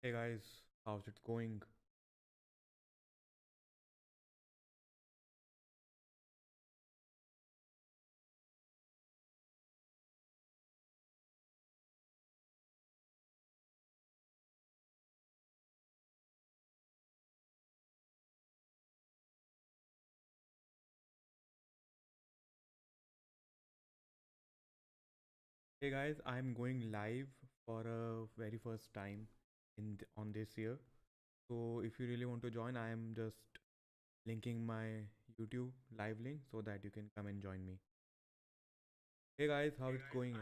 Hey guys, how's it going? Hey guys, I'm going live for a very first time on this year. So if you really want to join, I am just linking my YouTube live link so that you can come and join me. Hey guys, how's it going?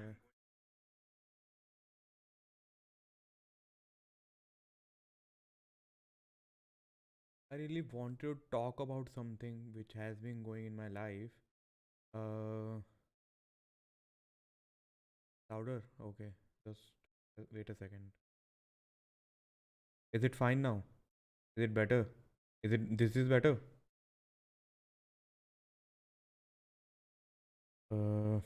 I really want to talk about something which has been going in my life. Uh, Louder. Okay, just wait a second. Is it fine now? Is it better? Is it this is better? Uh,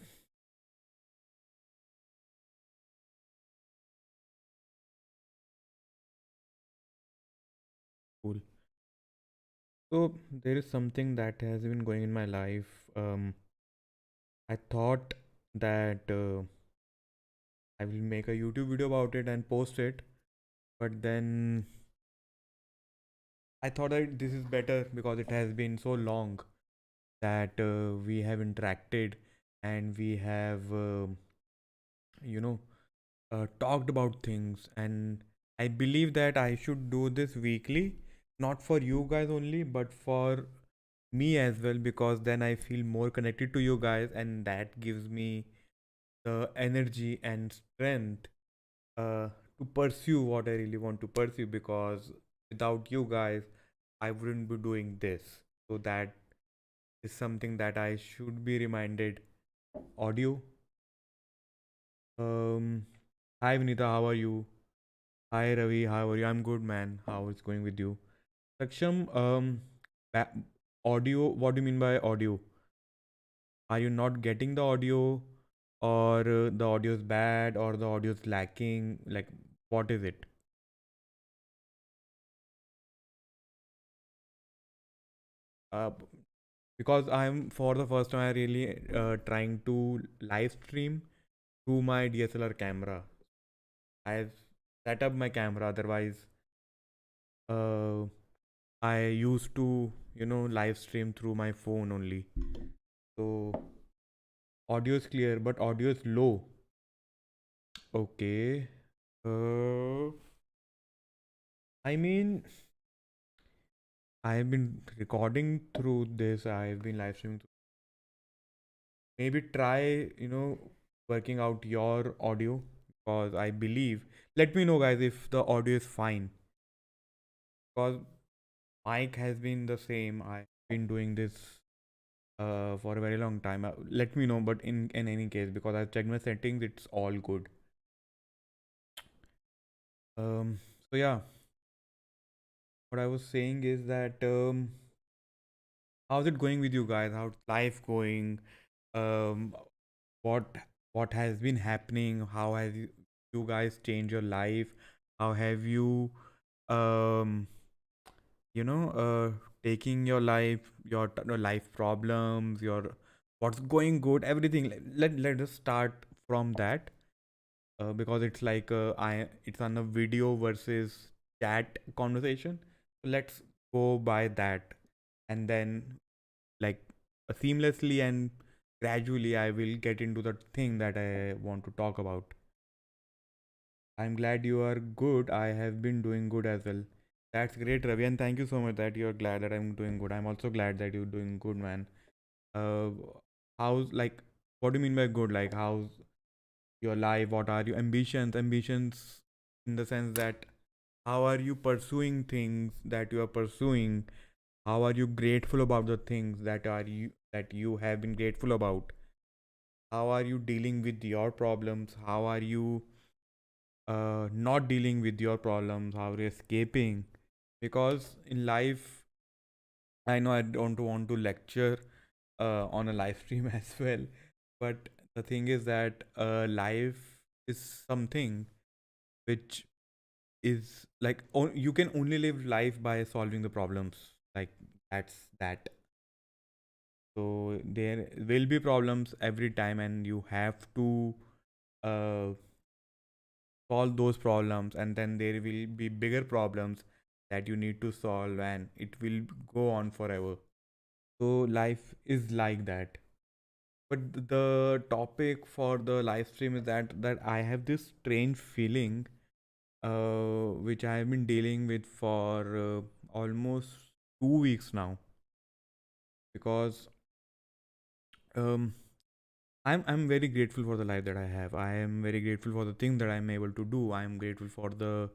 cool. So there is something that has been going in my life. I thought that I will make a YouTube video about it and post it, but then I thought that this is better because it has been so long that we have interacted and we have, you know, talked about things. And I believe that I should do this weekly, not for you guys only, but for me as well, because then I feel more connected to you guys, and that gives me the energy and strength to pursue what I really want to pursue. Because without you guys, I wouldn't be doing this. So that is something that I should be reminded. Audio. Um, Hi Vinita, how are you? Hi Ravi, how are you? I'm good, man. How is going with you? Saksham, ba- audio. What do you mean by audio? Are you not getting the audio, or the audio is bad, or the audio is lacking? Like, what is it? Uh, because I'm for the first time, I really trying to live stream through my DSLR camera. I've set up my camera. Otherwise, uh, I used to, live stream through my phone only. So audio is clear, but audio is low. Okay. Uh, I mean, I have been recording through this. I have been live streaming. Maybe try, working out your audio, because I believe. Let me know, guys, if the audio is fine. Because mic has been the same. I've been doing this for a very long time. Let me know, but in any case, because I've checked my settings, it's all good. So yeah, what I was saying is that how's it going with you guys? How's life going? Um, what what has been happening? How has you guys changed your life? How have you um you know uh taking your life, your life problems, your what's going good, everything. Let us start from that, because it's like it's on a video versus chat conversation. So let's go by that, and then, like, seamlessly and gradually, I will get into the thing that I want to talk about. I'm glad you are good. I have been doing good as well. That's great, Ravi, and thank you so much that you're glad that I'm doing good. I'm also glad that you're doing good, man. Uh, how's, like, what do you mean by good? Like, how's your life? What are your ambitions? Ambitions in the sense that how are you pursuing things that you are pursuing? How are you grateful about the things that you have been grateful about? How are you dealing with your problems? How are you not dealing with your problems? How are you escaping? Because in life, I know I don't want to lecture on a live stream as well, but the thing is that life is something which is like you can only live life by solving the problems. Like that's that. So there will be problems every time, and you have to uh, solve those problems, and then there will be bigger problems that you need to solve, and it will go on forever. So life is like that. But the topic for the live stream is that I have this strange feeling, which I have been dealing with for almost 2 weeks now, because um, I'm very grateful for the life that I have. I am very grateful for the things that I'm able to do. I am grateful for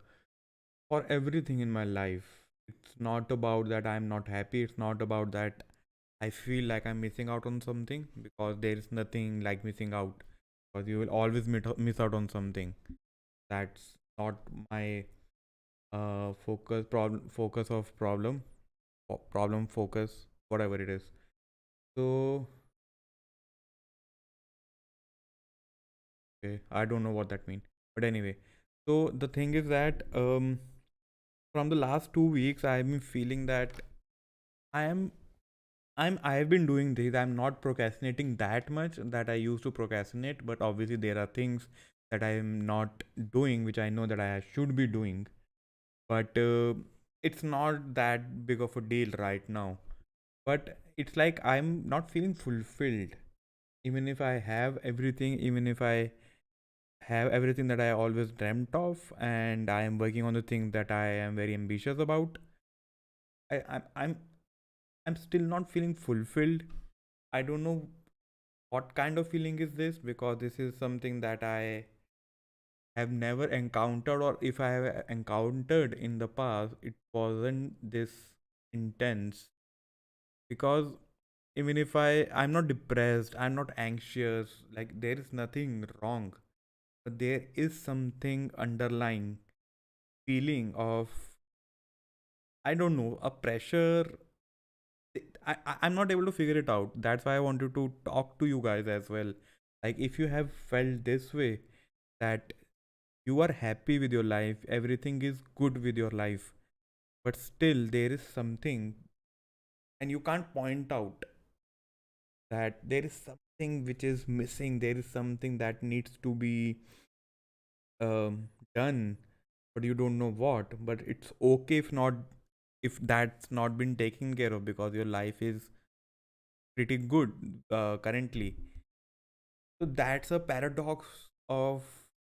everything in my life. It's not about that I'm not happy. It's not about that I feel like I'm missing out on something, because there is nothing like missing out. Because you will always miss out on something. That's not my focus of problem focus, whatever it is. So okay, I don't know what that means, but anyway. So the thing is that from the last 2 weeks I've been feeling that I am I've been doing this. I'm not procrastinating that much that I used to procrastinate, but obviously there are things that I am not doing which I know that I should be doing. But it's not that big of a deal right now. But it's like I'm not feeling fulfilled. Even if I have everything, even if I have everything that I always dreamt of, and I am working on the things that I am very ambitious about, I, I'm I'm I'm still not feeling fulfilled. I don't know what kind of feeling is this, because this is something that I have never encountered, or if I have encountered in the past, it wasn't this intense. Because even if I'm not depressed, I'm not anxious, like there is nothing wrong, but there is something underlying feeling of, I don't know, a pressure. I'm not able to figure it out. That's why I wanted to talk to you guys as well. Like if you have felt this way, that you are happy with your life, everything is good with your life, but still there is something, and you can't point out that there is something which is missing, there is something that needs to be done, but you don't know what. But it's okay if not, if that's not been taken care of, because your life is pretty good currently. So that's a paradox of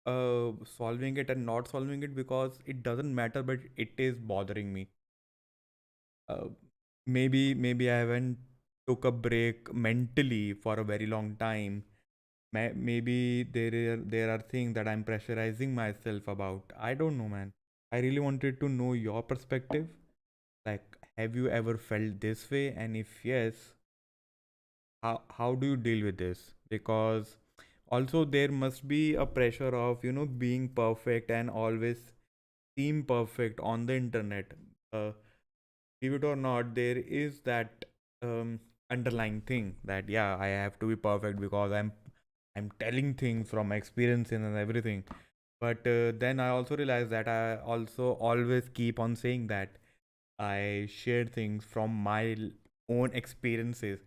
solving it and not solving it, because it doesn't matter, but it is bothering me. uh, maybe I haven't took a break mentally for a very long time. Maybe there are things that I'm pressurizing myself about. I don't know, man. I really wanted to know your perspective. Like, have you ever felt this way? And if yes, how do you deal with this? Because also there must be a pressure of being perfect and always seem perfect on the internet. Believe it or not, there is that underlying thing that yeah, I have to be perfect because I'm telling things from my experiences and everything. But then I also realized that I also always keep on saying that I share things from my own experiences.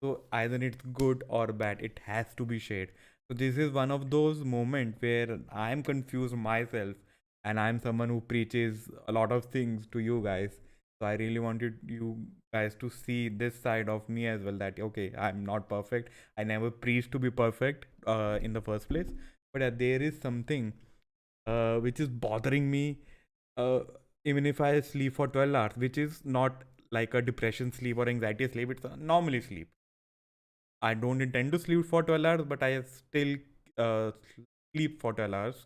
So either it's good or bad, it has to be shared. So this is one of those moments where I'm confused myself, and I'm someone who preaches a lot of things to you guys. So I really wanted you guys to see this side of me as well, that okay, I'm not perfect. I never preached to be perfect in the first place. But there is something which is bothering me, uh, even if I sleep for 12 hours, which is not like a depression sleep or anxiety sleep, it's a normally sleep. I don't intend to sleep for 12 hours, but I still sleep for 12 hours.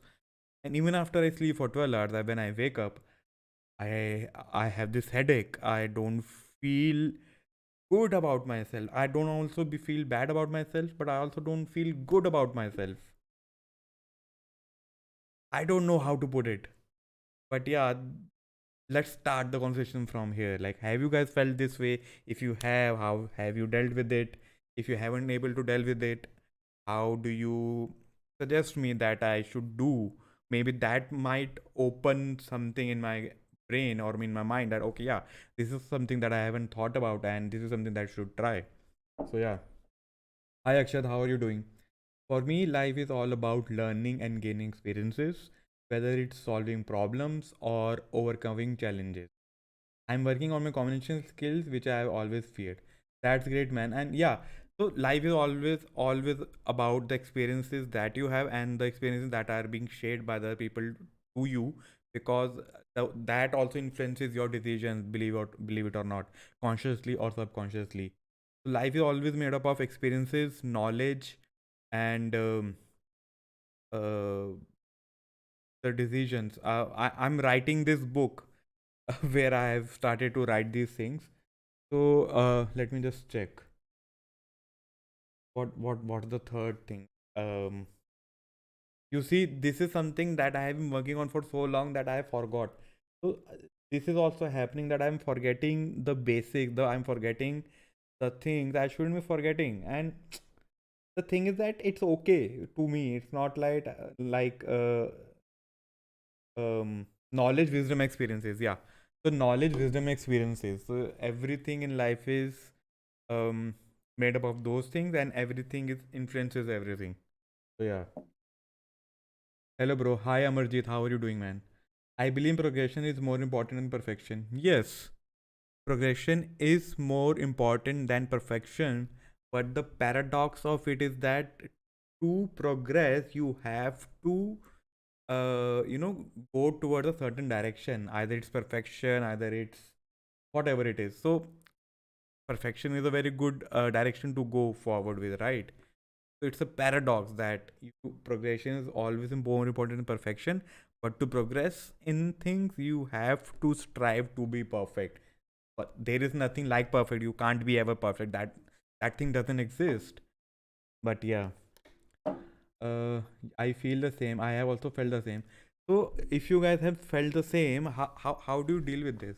And even after I sleep for 12 hours, when I wake up, I have this headache. I don't feel good about myself. I don't also feel bad about myself, but I also don't feel good about myself. I don't know how to put it. But yeah, let's start the conversation from here. Like, have you guys felt this way? If you have, how have you dealt with it? If you haven't able to deal with it, how do you suggest me that I should do, maybe that might open something in my brain or in my mind that okay, yeah, this is something that I haven't thought about, and this is something that I should try. So yeah. Hi Akshat, how are you doing? For me, life is all about learning and gaining experiences, whether it's solving problems or overcoming challenges. I'm working on my communication skills, which I have always feared. That's great, man. And yeah, so life is always about the experiences that you have and the experiences that are being shared by the people to you, because that also influences your decisions, believe it or not, consciously or subconsciously. So life is always made up of experiences, knowledge, and uh, the decisions. I'm writing this book where I have started to write these things. So let me just check. What's the third thing? Um, you see, this is something that I have been working on for so long that I forgot. So this is also happening that I'm forgetting the basics. I'm forgetting the things I shouldn't be forgetting. And the thing is that it's okay to me. It's not like knowledge, wisdom, experiences. Yeah. So knowledge, wisdom, experiences. So everything in life is um made up of those things, and everything is influences everything. So yeah. Hello bro. Hi Amarjit. How are you doing, man? I believe progression is more important than perfection. Yes, progression is more important than perfection, but the paradox of it is that to progress you have to go towards a certain direction. Either it's perfection, either it's whatever it is. So perfection is a very good direction to go forward with, right? So it's a paradox that progression is always more important than perfection, but to progress in things you have to strive to be perfect. But there is nothing like perfect. You can't be ever perfect. That thing doesn't exist. But yeah, uh, I feel the same. I have also felt the same. So if you guys have felt the same, how do you deal with this?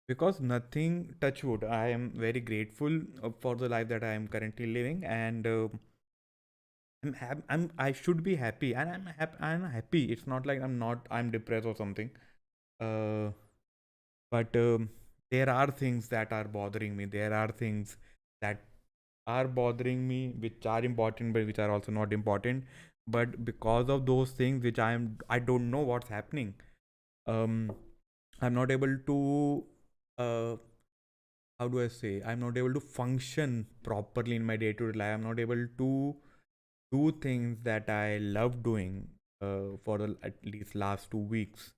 Because nothing, touch wood, I am very grateful for the life that I am currently living, and I should be happy, and I'm happy. It's not like I'm not. I'm depressed or something. Uh, but there are things that are bothering me. There are things that are bothering me, which are important, but which are also not important. But because of those things, which I don't know what's happening. Um, I'm not able to. How do I say? I'm not able to function properly in my day-to-day life. I'm not able to do things that I love doing for at least last 2 weeks.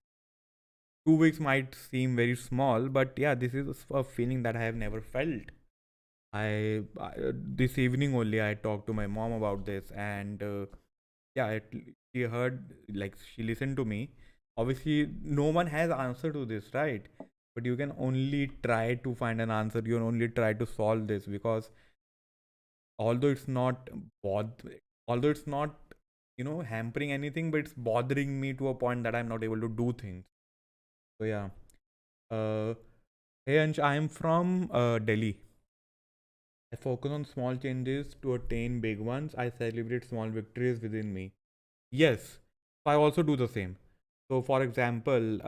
2 weeks might seem very small, but yeah, this is a feeling that I have never felt. I this evening only I talked to my mom about this, and yeah, she heard, like she listened to me. Obviously, no one has answer to this, right? But you can only try to find an answer. You can only try to solve this, because although it's not bod- although it's not hampering anything, but it's bothering me to a point that I'm not able to do things. So yeah. uh hey Ansh, I am from Delhi. I focus on small changes to attain big ones. I celebrate small victories within me. Yes, I also do the same. So for example,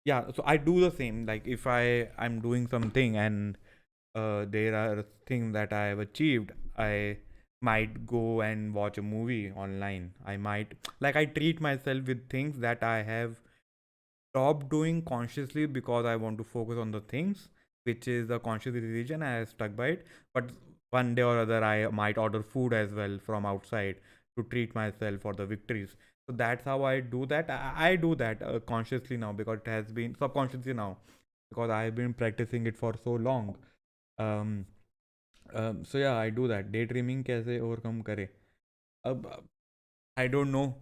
yeah, so I do the same. Like if I'm doing something, and there are things that I have achieved, I might go and watch a movie online. I might, like, I treat myself with things that I have stopped doing consciously because I want to focus on the things, which is the conscious decision. I have stuck by it. But one day or other, I might order food as well from outside to treat myself for the victories. So that's how I do that. I do that consciously now, because it has been subconsciously now, because I've been practicing it for so long. Um, so yeah, I do that. Daydreaming कैसे overcome करे? अब I don't know.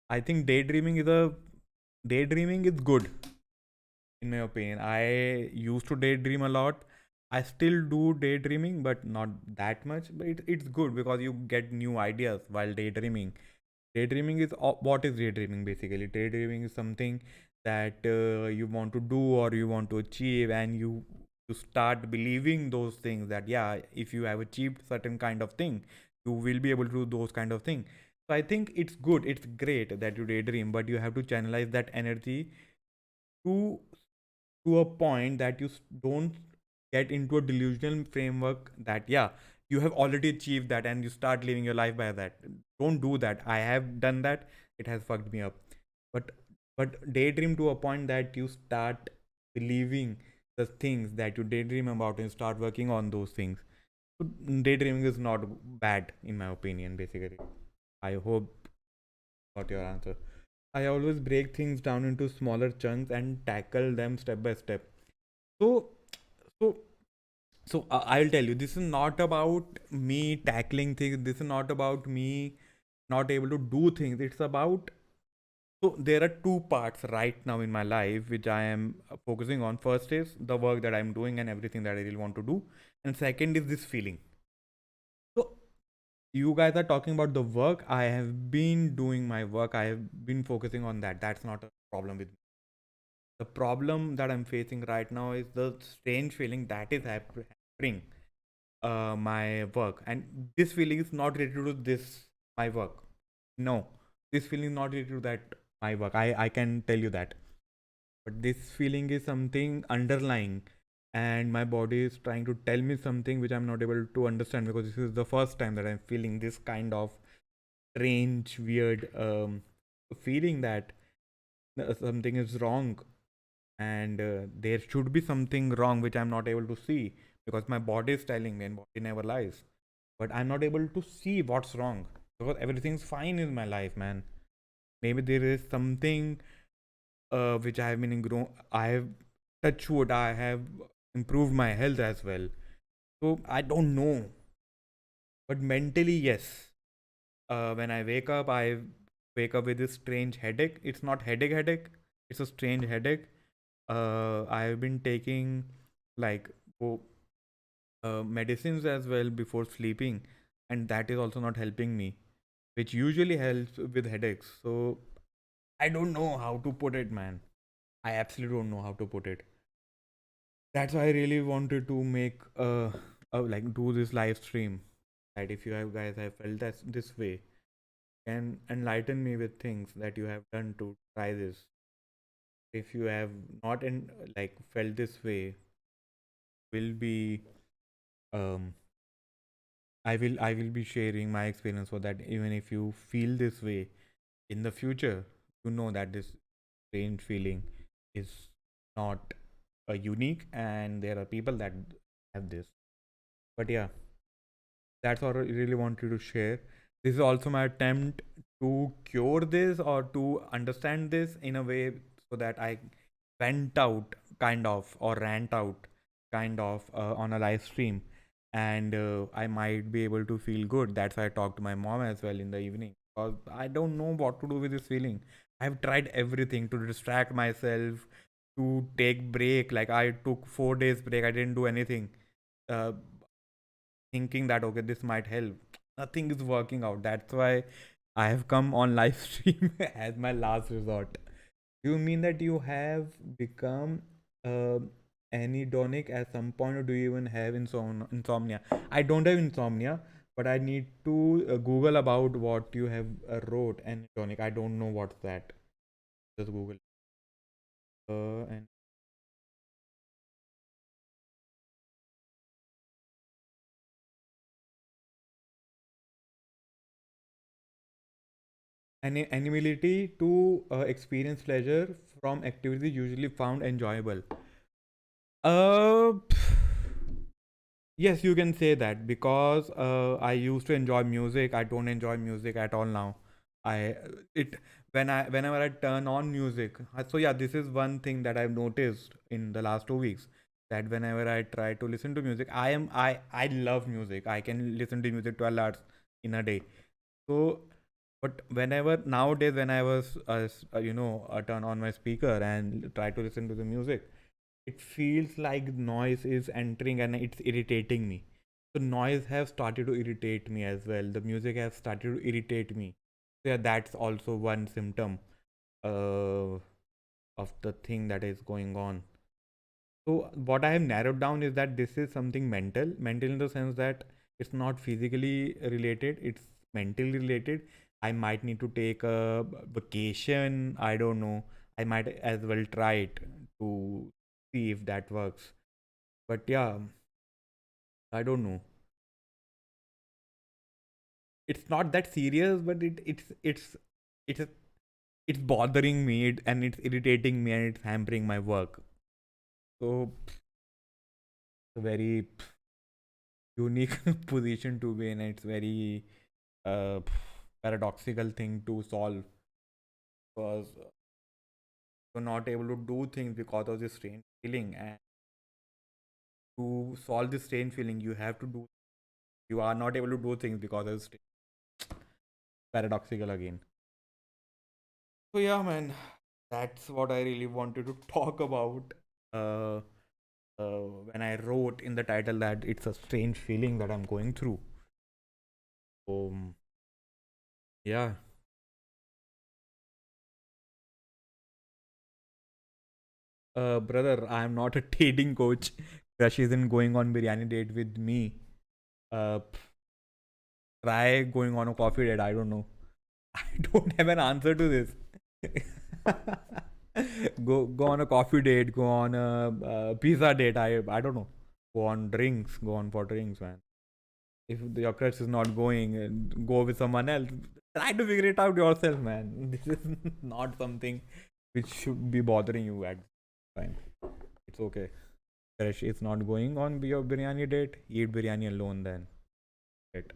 I think daydreaming is good, in my opinion. I used to daydream a lot. I still do daydreaming, but not that much. But it's good because you get new ideas while daydreaming. Daydreaming is what is daydreaming basically? Daydreaming is something that you want to do or you want to achieve, and you start believing those things, that yeah, if you have achieved certain kind of thing, you will be able to do those kind of thing. So I think it's good, it's great that you daydream, but you have to channelize that energy to a point that you don't get into a delusional framework that yeah, you have already achieved that and you start living your life by that. Don't do that. I have done that. It has fucked me up. But daydream to a point that you start believing the things that you daydream about and start working on those things. So daydreaming is not bad in my opinion basically. I hope got your answer. I always break things down into smaller chunks and tackle them step by step. So, so, I'll tell you, this is not about me tackling things. This is not about me not able to do things. It's about, so there are two parts right now in my life which I am focusing on. First is the work that I'm doing and everything that I really want to do. And second is this feeling. So you guys are talking about the work. I have been doing my work. I have been focusing on that. That's not a problem with me. The problem that I'm facing right now is the strange feeling that is happening my work, and this feeling is not related to this my work. No, this feeling is not related to that my work. I can tell you that. But this feeling is something underlying, and my body is trying to tell me something which I'm not able to understand because this is the first time that I'm feeling this kind of strange, weird feeling that something is wrong, and there should be something wrong which I'm not able to see because my body is telling me, and body never lies. But I'm not able to see what's wrong because everything's fine in my life, man. Maybe there is something which I have been grown. I have touched wood. I have improved my health as well. So I don't know, but mentally, yes. When I wake up, I wake up with this strange headache. It's not headache. It's a strange headache. I've been taking like oh, medicines as well before sleeping, and that is also not helping me, which usually helps with headaches. So I don't know how to put it, man. I absolutely don't know how to put it. That's why I really wanted to make like do this live stream. That if you have guys have felt that this way, can enlighten me with things that you have done to try this. If you have not in like felt this way, will be um I will be sharing my experience so that even if you feel this way in the future, you know that this strange feeling is not unique and there are people that have this. But yeah, that's what I really wanted to share. This is also my attempt to cure this or to understand this in a way so that I vent out kind of or rant out kind of on a live stream, and I might be able to feel good. That's why I talked to my mom as well in the evening because I don't know what to do with this feeling. I've tried everything to distract myself, to take break. Like I took 4 days break. I didn't do anything. Uh, Thinking that okay this might help, nothing is working out. That's why I have come on live stream as my last resort. Do you mean that you have become uh, anhedonic at some point, or do you even have insomnia? I don't have insomnia, but I need to Google about what you have wrote anhedonic. I don't know what's that. Just Google. And Amenability to experience pleasure from activities usually found enjoyable. Uh, yes, you can say that because I used to enjoy music. I don't enjoy music at all now. I it whenever I turn on music. So yeah, this is one thing that I've noticed in the last 2 weeks, that whenever I try to listen to music, I love music. I can listen to music 12 hours in a day. So, but whenever nowadays when I was turn on my speaker and try to listen to the music, it feels like noise is entering and it's irritating me. So noise has started to irritate me as well. The music has started to irritate me. So yeah, that's also one symptom uh, of the thing that is going on. So what I have narrowed down is that this is something mental in the sense that it's not physically related, it's mentally related. I might need to take a vacation. I don't know. I might as well try it to see if that works. But yeah, I don't know. It's not that serious, but it's it's bothering me, and it's irritating me, and it's hampering my work. So it's a very unique position to be in. It's very uh, paradoxical thing to solve, because you're not able to do things because of this strange feeling. And to solve this strange feeling, you have to do. You are not able to do things because of this paradoxical again. So yeah, man, that's what I really wanted to talk about. Uh, when I wrote in the title that it's a strange feeling that I'm going through. Yeah, brother, I'm not a dating coach. Crush isn't going on biryani date with me. Uh, Try going on a coffee date. I don't know. I don't have an answer to this. Go on a coffee date. Go on a pizza date. I don't know. Go on drinks. Go on for drinks, man. If your crush is not going, go with someone else. Try to figure it out yourself, man. This is not something which should be bothering you at this time. It's okay. Crush is not going on your biryani date. Eat biryani alone then. It.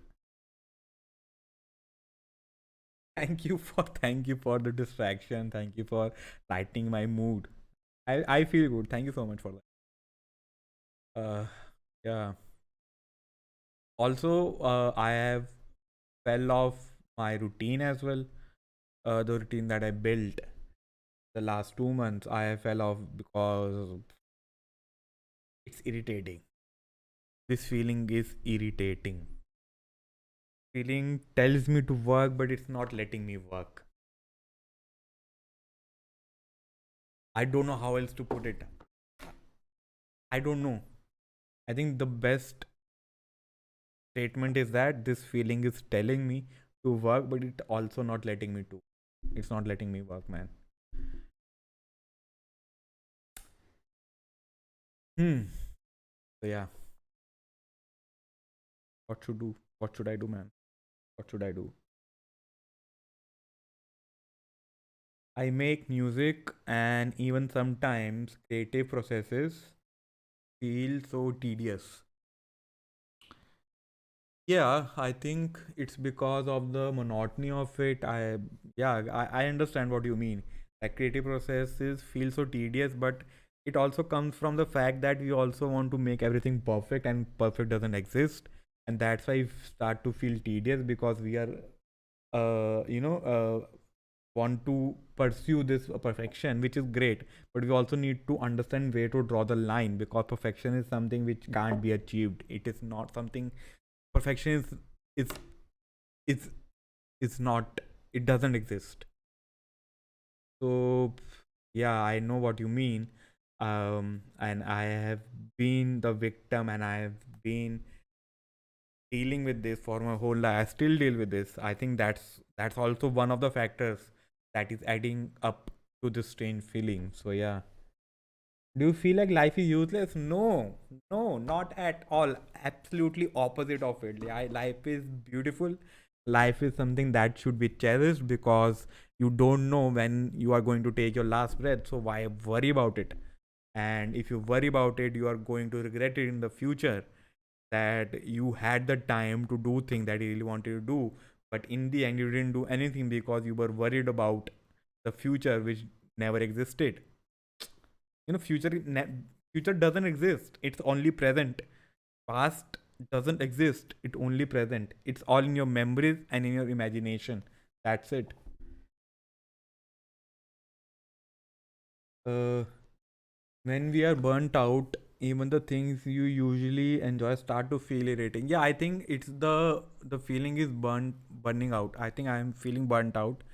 Thank you for the distraction. Thank you for lightening my mood. I feel good. Thank you so much for that. Yeah. Also, I have fell off my routine as well. The routine that I built the last 2 months, I fell off because it's irritating. This feeling is irritating. Feeling tells me to work, but it's not letting me work. I don't know how else to put it. I don't know. I think the best statement is that this feeling is telling me to work, but it also not letting me to. It's not letting me work, man. Hmm. So yeah, what should do? What should I do, man? What should I do? I make music, and even sometimes creative processes feel so tedious. Yeah, I think it's because of the monotony of it. I understand what you mean. Like creative processes feel so tedious, but it also comes from the fact that we also want to make everything perfect, and perfect doesn't exist. And that's why we start to feel tedious, because we are, want to pursue this perfection, which is great. But we also need to understand where to draw the line, because perfection is something which can't be achieved. It is not something. Perfection is is is not. It doesn't exist. So yeah, I know what you mean. And I have been the victim, and I have been dealing with this for my whole life. I still deal with this. I think that's also one of the factors that is adding up to this strange feeling. So yeah. Do you feel like life is useless? No, no, not at all. Absolutely opposite of it. Life is beautiful. Life is something that should be cherished, because you don't know when you are going to take your last breath. So why worry about it? And if you worry about it, you are going to regret it in the future, that you had the time to do things that you really wanted to do, but in the end you didn't do anything because you were worried about the future, which never existed. Future doesn't exist. It's only present. Past doesn't exist. It's only present. It's all in your memories and in your imagination. That's it. uh when we are burnt out, even the things you usually enjoy start to feel irritating. Yeah, I think it's the feeling is burning out. I think I am feeling burnt out.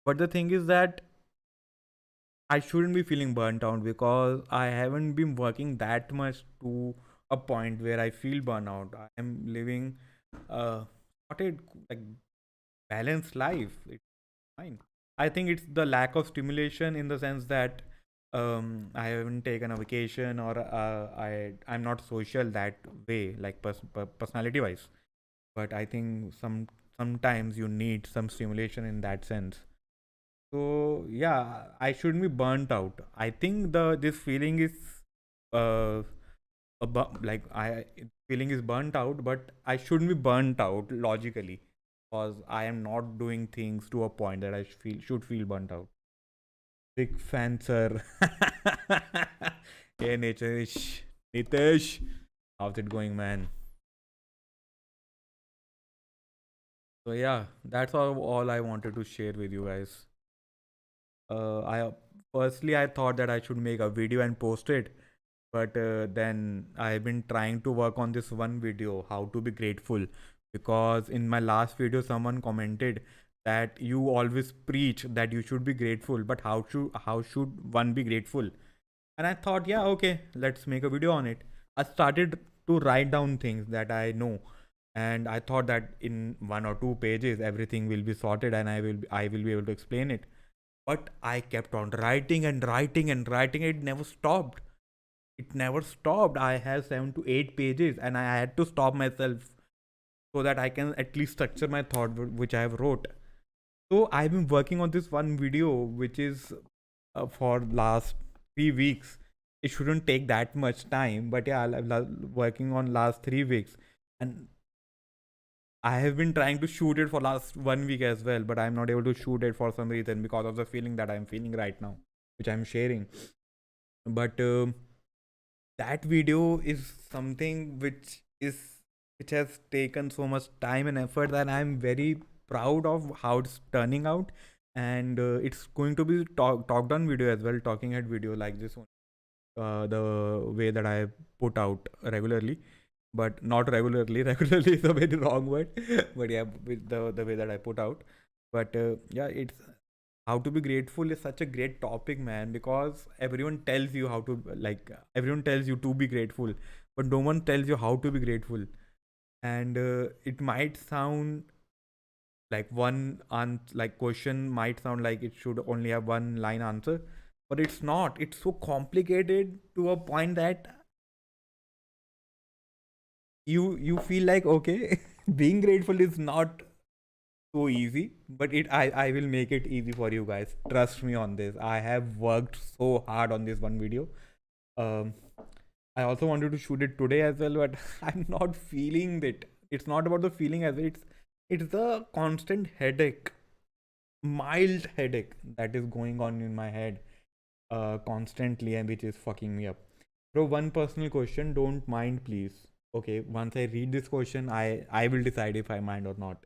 But the thing is that I shouldn't be feeling burnt out, because I haven't been working that much to a point where I feel burnout. I am living, started like balanced life. It's fine. I think it's the lack of stimulation in the sense that I haven't taken a vacation, or I'm not social that way, like personality wise. But I think sometimes you need some stimulation in that sense. So yeah, I shouldn't be burnt out. I think the this feeling is uh like feeling is burnt out, but I shouldn't be burnt out logically, because I am not doing things to a point that I should feel burnt out. Big fan, sir. Hey, Nitish. Nitish, how's it going, man? So yeah, that's all I wanted to share with you guys. I firstly I thought that I should make a video and post it, but then I've been trying to work on this one video, how to be grateful, because in my last video someone commented that you always preach that you should be grateful, but how should one be grateful? And I thought, yeah, okay, let's make a video on it. I started to write down things that I know, and I thought that in 1 or 2 pages everything will be sorted and I will be able to explain it. But I kept on writing and writing and writing. It never stopped. It never stopped. I have 7 to 8 pages, and I had to stop myself so that I can at least structure my thought which I have wrote. So I've been working on this one video, which is for last 3 weeks. It shouldn't take that much time, but yeah, working on last 3 weeks, and I have been trying to shoot it for last 1 week as well, but I'm not able to shoot it for some reason because of the feeling that I'm feeling right now, which I'm sharing. But that video is something which has taken so much time and effort that I'm very proud of how it's turning out. And it's going to be talked on video as well, talking head video like this one, the way that I put out regularly, but not regularly. Regularly is a very wrong word, but yeah, with the way that I put out. But yeah, it's how to be grateful is such a great topic, man, because everyone tells you how to, like, everyone tells you to be grateful, but no one tells you how to be grateful. And it might sound like like question might sound like it should only have one line answer, but it's not. It's so complicated to a point that you feel like, okay, being grateful is not so easy, but I will make it easy for you guys. Trust me on this. I have worked so hard on this one video. um I also wanted to shoot it today as well, but I'm not feeling it. It's not about the feeling as well. It's the constant headache, mild headache that is going on in my head constantly, and which is fucking me up. Bro, one personal question, don't mind please. Okay, once I read this question, I will decide if I mind or not.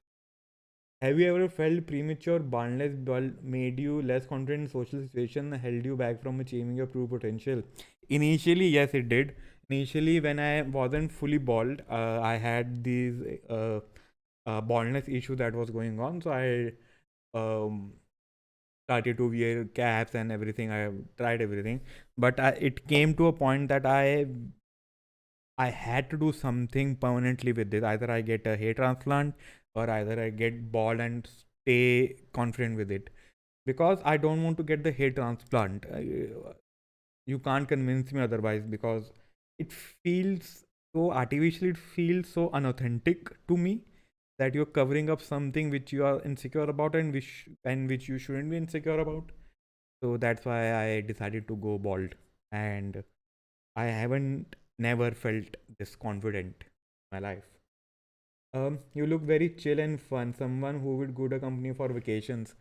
Have you ever felt premature baldness made you less confident in social situation, held you back from achieving your true potential? Initially, yes, it did. Initially, when I wasn't fully bald, I had these baldness issue that was going on. So I um, started to wear caps and everything. I tried everything, but it came to a point that I had to do something permanently with this. Either I get a hair transplant, or either I get bald and stay confident with it. Because I don't want to get the hair transplant. You can't convince me otherwise, because it feels so artificial, it feels so unauthentic to me, that you're covering up something which you are insecure about, and which you shouldn't be insecure about. So that's why I decided to go bald. And I haven't never felt this confident in my life. You look very chill and fun, someone who would go to company for vacations.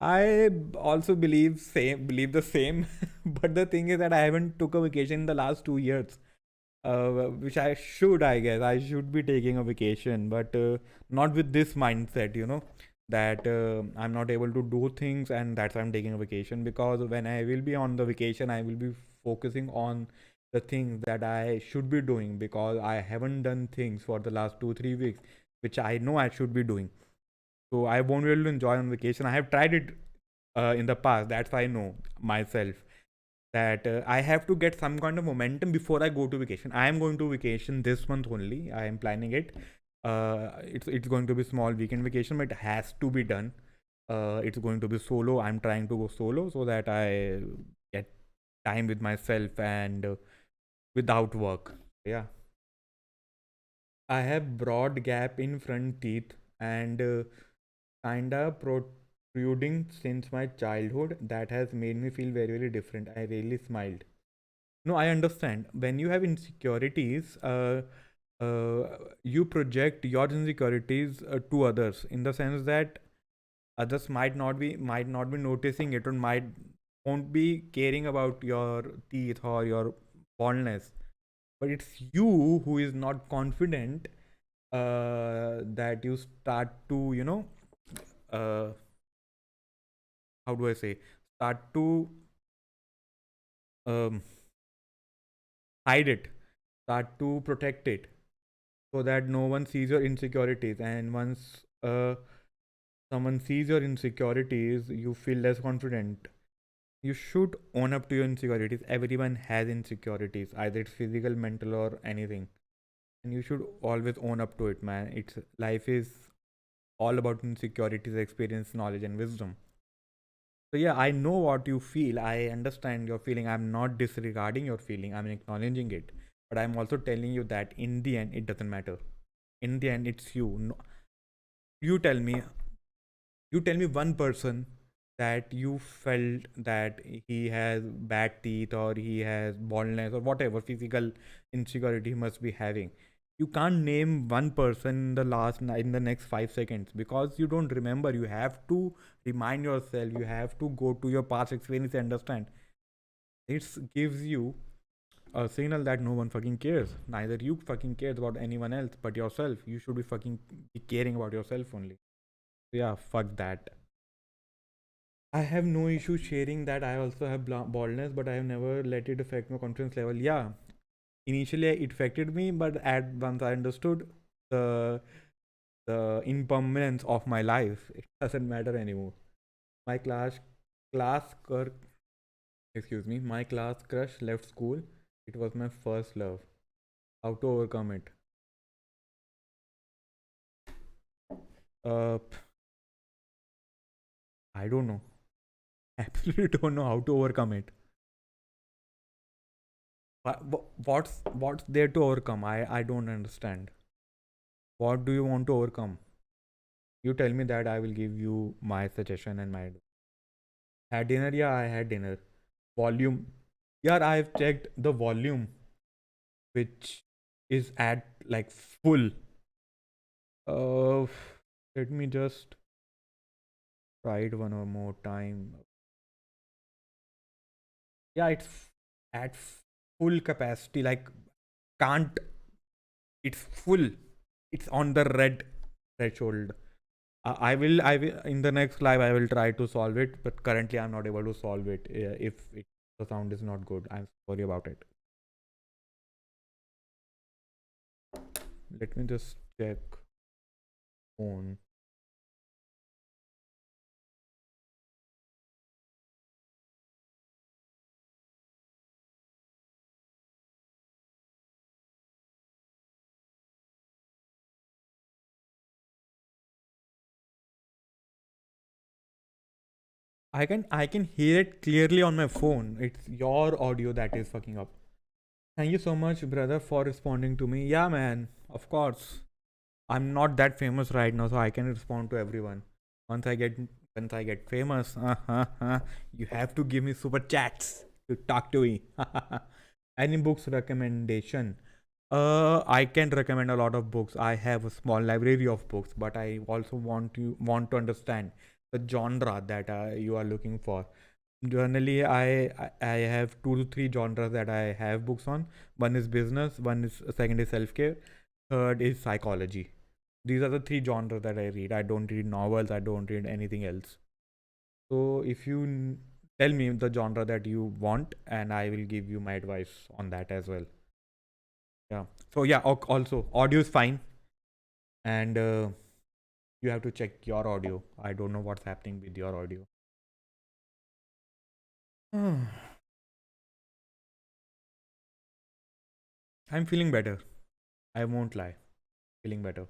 I also believe the same, but the thing is that I haven't took a vacation in the last 2 years, which I should. I guess I should be taking a vacation, but not with this mindset. That I'm not able to do things, and that's why I'm taking a vacation. Because when I will be on the vacation, I will be focusing on the things that I should be doing, because I haven't done things for the last 2 3 weeks, which I know I should be doing. So I won't be able to enjoy on vacation. I have tried it in the past. That's why I know myself that I have to get some kind of momentum before I go to vacation. I am going to vacation this month only. I am planning it. It's going to be small weekend vacation, but it has to be done. It's going to be solo. I'm trying to go solo so that I get time with myself and without work. Yeah, I have broad gap in front teeth and kinda protruding since my childhood. That has made me feel very very different. I really smiled. No, I understand. When you have insecurities, you project your insecurities to others in the sense that others might not be noticing it or might won't be caring about your teeth or your baldness, but it's you who is not confident, that you start to uh, how do I say, start to um, hide it, start to protect it so that no one sees your insecurities. And once someone sees your insecurities, you feel less confident. You should own up to your insecurities. Everyone has insecurities, either it's physical, mental, or anything. And you should always own up to it, man. It's life is all about insecurities, experience, knowledge, and wisdom. So yeah, I know what you feel. I understand your feeling. I'm not disregarding your feeling. I'm acknowledging it. But I'm also telling you that in the end, it doesn't matter. In the end, it's you. No, you tell me. You tell me one person that you felt that he has bad teeth or he has baldness or whatever physical insecurity he must be having. You can't name one person in the in the next 5 seconds because you don't remember. You have to remind yourself. You have to go to your past experience and understand. It gives you a signal that no one fucking cares. Neither you fucking cares about anyone else but yourself. You should be fucking be caring about yourself only. So yeah, fuck that. I have no issue sharing that I also have baldness, but I have never let it affect my confidence level. Yeah, initially it affected me, but at once I understood the the impermanence of my life, it doesn't matter anymore. My class cur- excuse me, my class crush left school. It was my first love. How to overcome it? Uh, I don't know. Absolutely don't know how to overcome it. What's there to overcome? I don't understand. What do you want to overcome? You tell me that I will give you my suggestion and my had dinner. Yeah, I had dinner. Volume. Yeah, I've checked the volume, which is at like full. Uh, Let me just try it one or more time. Yeah, it's at full capacity. Like can't. It's full. It's on the red threshold. I will in the next live I will try to solve it, but currently I'm not able to solve it. If the sound is not good, I'm sorry about it. Let me just check phone. I can hear it clearly on my phone. It's your audio that is fucking up. Thank you so much, brother, for responding to me. Yeah, man. Of course. I'm not that famous right now, so I can respond to everyone. Once I get once I get famous, you have to give me super chats to talk to me. Any books recommendation? I can recommend a lot of books. I have a small library of books, but I also want to understand the genre that you are looking for. Generally, I have 2 to 3 genres that I have books on. One is business, one is second is self care, third is psychology. These are the 3 genres that I read. I don't read novels. I don't read anything else. So if you tell me the genre that you want, and I will give you my advice on that as well. Yeah. So yeah. Also, audio is fine, and you have to check your audio. I don't know what's happening with your audio. I'm feeling better. I won't lie. Feeling better.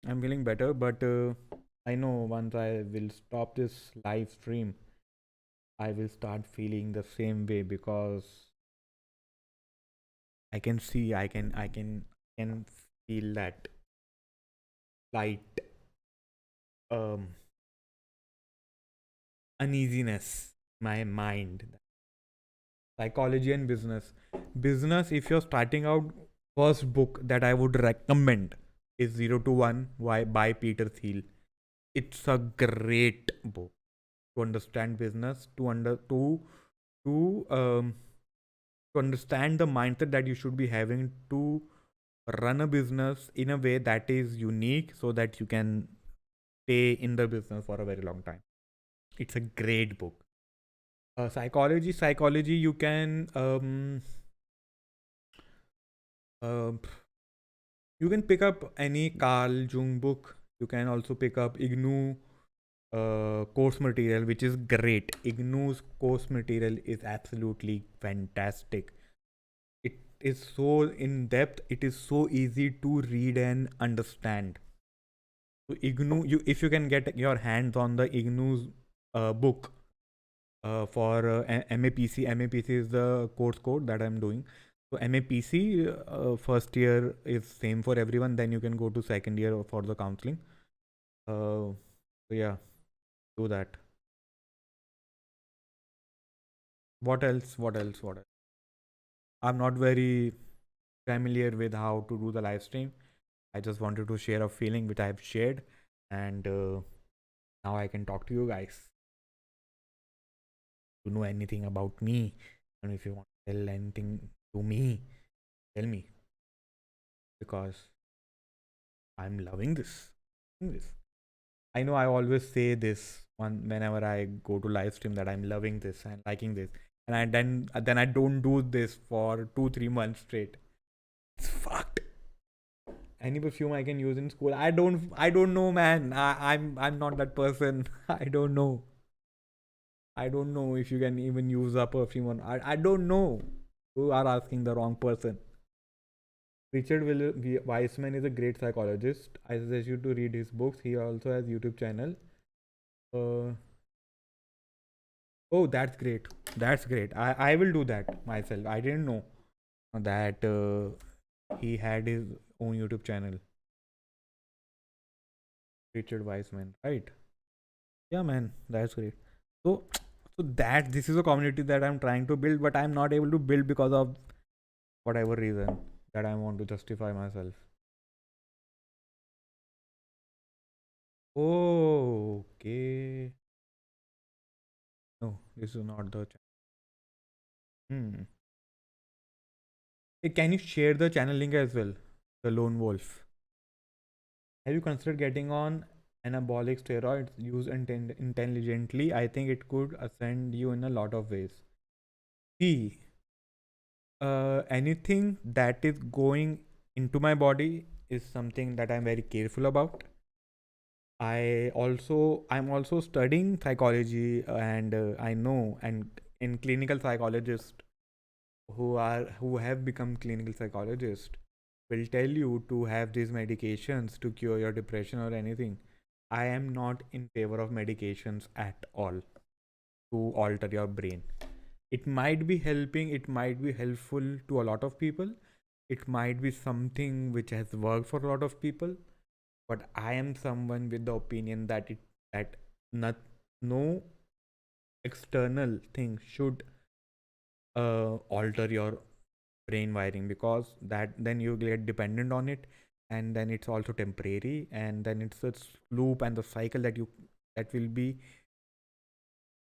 I'm feeling better, but I know once I will stop this live stream, I will start feeling the same way because I can see, can feel that slight um uneasiness, my mind. Psychology and business. Business, if you're starting out, first book that I would recommend is 0 to 1 by Peter Thiel. It's a great book to understand business, to to understand the mindset that you should be having to run a business in a way that is unique so that you can stay in the business for a very long time. It's a great book. Psychology, you can uh, you can pick up any Carl Jung book. You can also pick up Ignu course material, which is great. Ignu's course material is absolutely fantastic. It is so in depth. It is so easy to read and understand. So Ignu, you if you can get your hands on the Ignu's book for MAPC. MAPC is the course code that I'm doing. So MAPC first year is same for everyone. Then you can go to second year for the counseling. So yeah, do that. What else? What else? What else? I'm not very familiar with how to do the live stream. I just wanted to share a feeling which I have shared, and now I can talk to you guys to know anything about me. And if you want to tell anything to me, tell me because I'm loving this. This. I know I always say this one whenever I go to live stream that I'm loving this and liking this, and then I don't do this for 2 3 months straight. It's fucked. Any perfume I can use in school. I don't know, man. I'm not that person. I don't know. I don't know if you can even use a perfume or I don't know. You are asking the wrong person. Weissman is a great psychologist. I suggest you to read his books. He also has YouTube channel. Uh, oh, that's great. That's great. I will do that myself. I didn't know that he had his own YouTube channel. Richard Weissman, right? Yeah, man, that's great. So, so that this is a community that I'm trying to build, but I'm not able to build because of whatever reason that I want to justify myself. Oh, okay. No, this is not the channel. Hmm. Hey, can you share the channel link as well? The Lone Wolf. Have you considered getting on anabolic steroids used intelligently? I think it could ascend you in a lot of ways. See, anything that is going into my body is something that I'm very careful about. I'm also studying psychology, and I know and in clinical psychologists who have become clinical psychologists will tell you to have these medications to cure your depression or anything. I am not in favor of medications at all to alter your brain. It might be helping, it might be helpful to a lot of people, it might be something which has worked for a lot of people, but I am someone with the opinion that not, no external thing should alter your brain wiring, because that then you get dependent on it, and then it's also temporary, and then it's a loop and the cycle that will be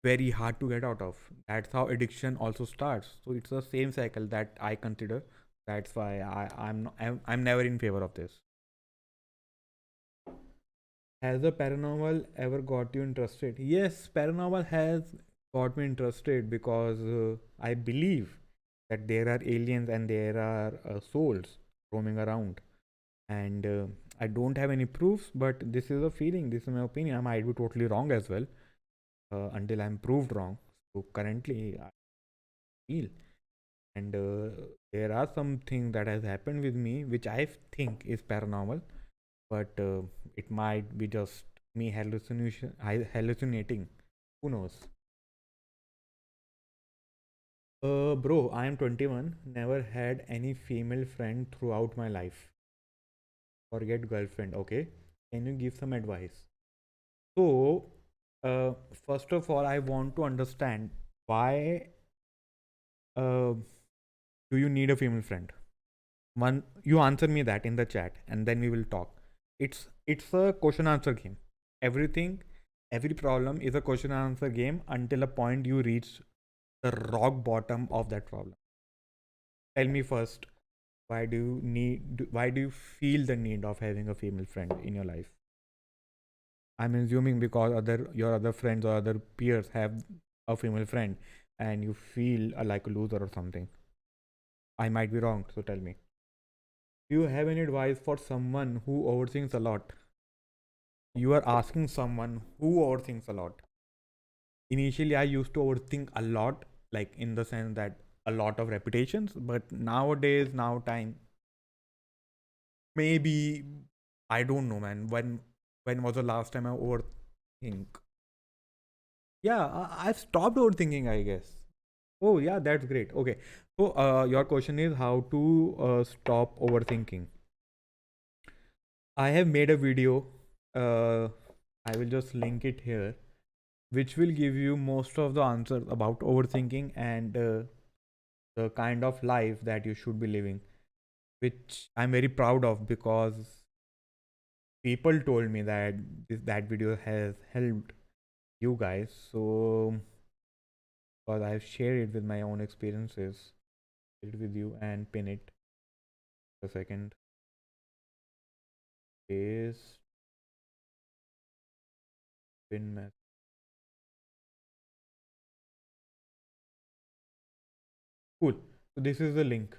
very hard to get out of. That's how addiction also starts. So it's the same cycle that I consider. That's why I'm never in favor of this. Has the paranormal ever got you interested? Yes, paranormal has got me interested because I believe that there are aliens and there are souls roaming around. And I don't have any proofs, but this is a feeling. This is my opinion. I might be totally wrong as well until I'm proved wrong. So currently, I feel, and there are some things that has happened with me which I think is paranormal. but it might be just me hallucinating. Who knows? Bro, I am 21. Never had any female friend throughout my life. Forget girlfriend, okay? Can you give some advice? So, uh, first of all, I want to understand why uh, do you need a female friend? One, you answer me that in the chat, and then we will talk. It's a question answer game. Everything, every problem is a question answer game until a point you reach the rock bottom of that problem. Tell me first, why do you feel the need of having a female friend in your life? I'm assuming because your other friends or other peers have a female friend and you feel like a loser or something. I might be wrong, so tell me. Do you have any advice for someone who overthinks a lot? You are asking someone who overthinks a lot. Initially, I used to overthink a lot, like in the sense that a lot of repetitions, but nowadays, now time, maybe I don't know, man. When was the last time I overthink? Yeah, I've stopped overthinking, I guess. Oh, yeah, that's great. Okay. So, your question is how to stop overthinking. I have made a video. Uh, I will just link it here, which will give you most of the answers about overthinking and the kind of life that you should be living, which I'm very proud of because people told me that that video has helped you guys. So, because I've shared it with my own experiences, share it with you and pin it. A second is pin mess. Cool. So this is the link.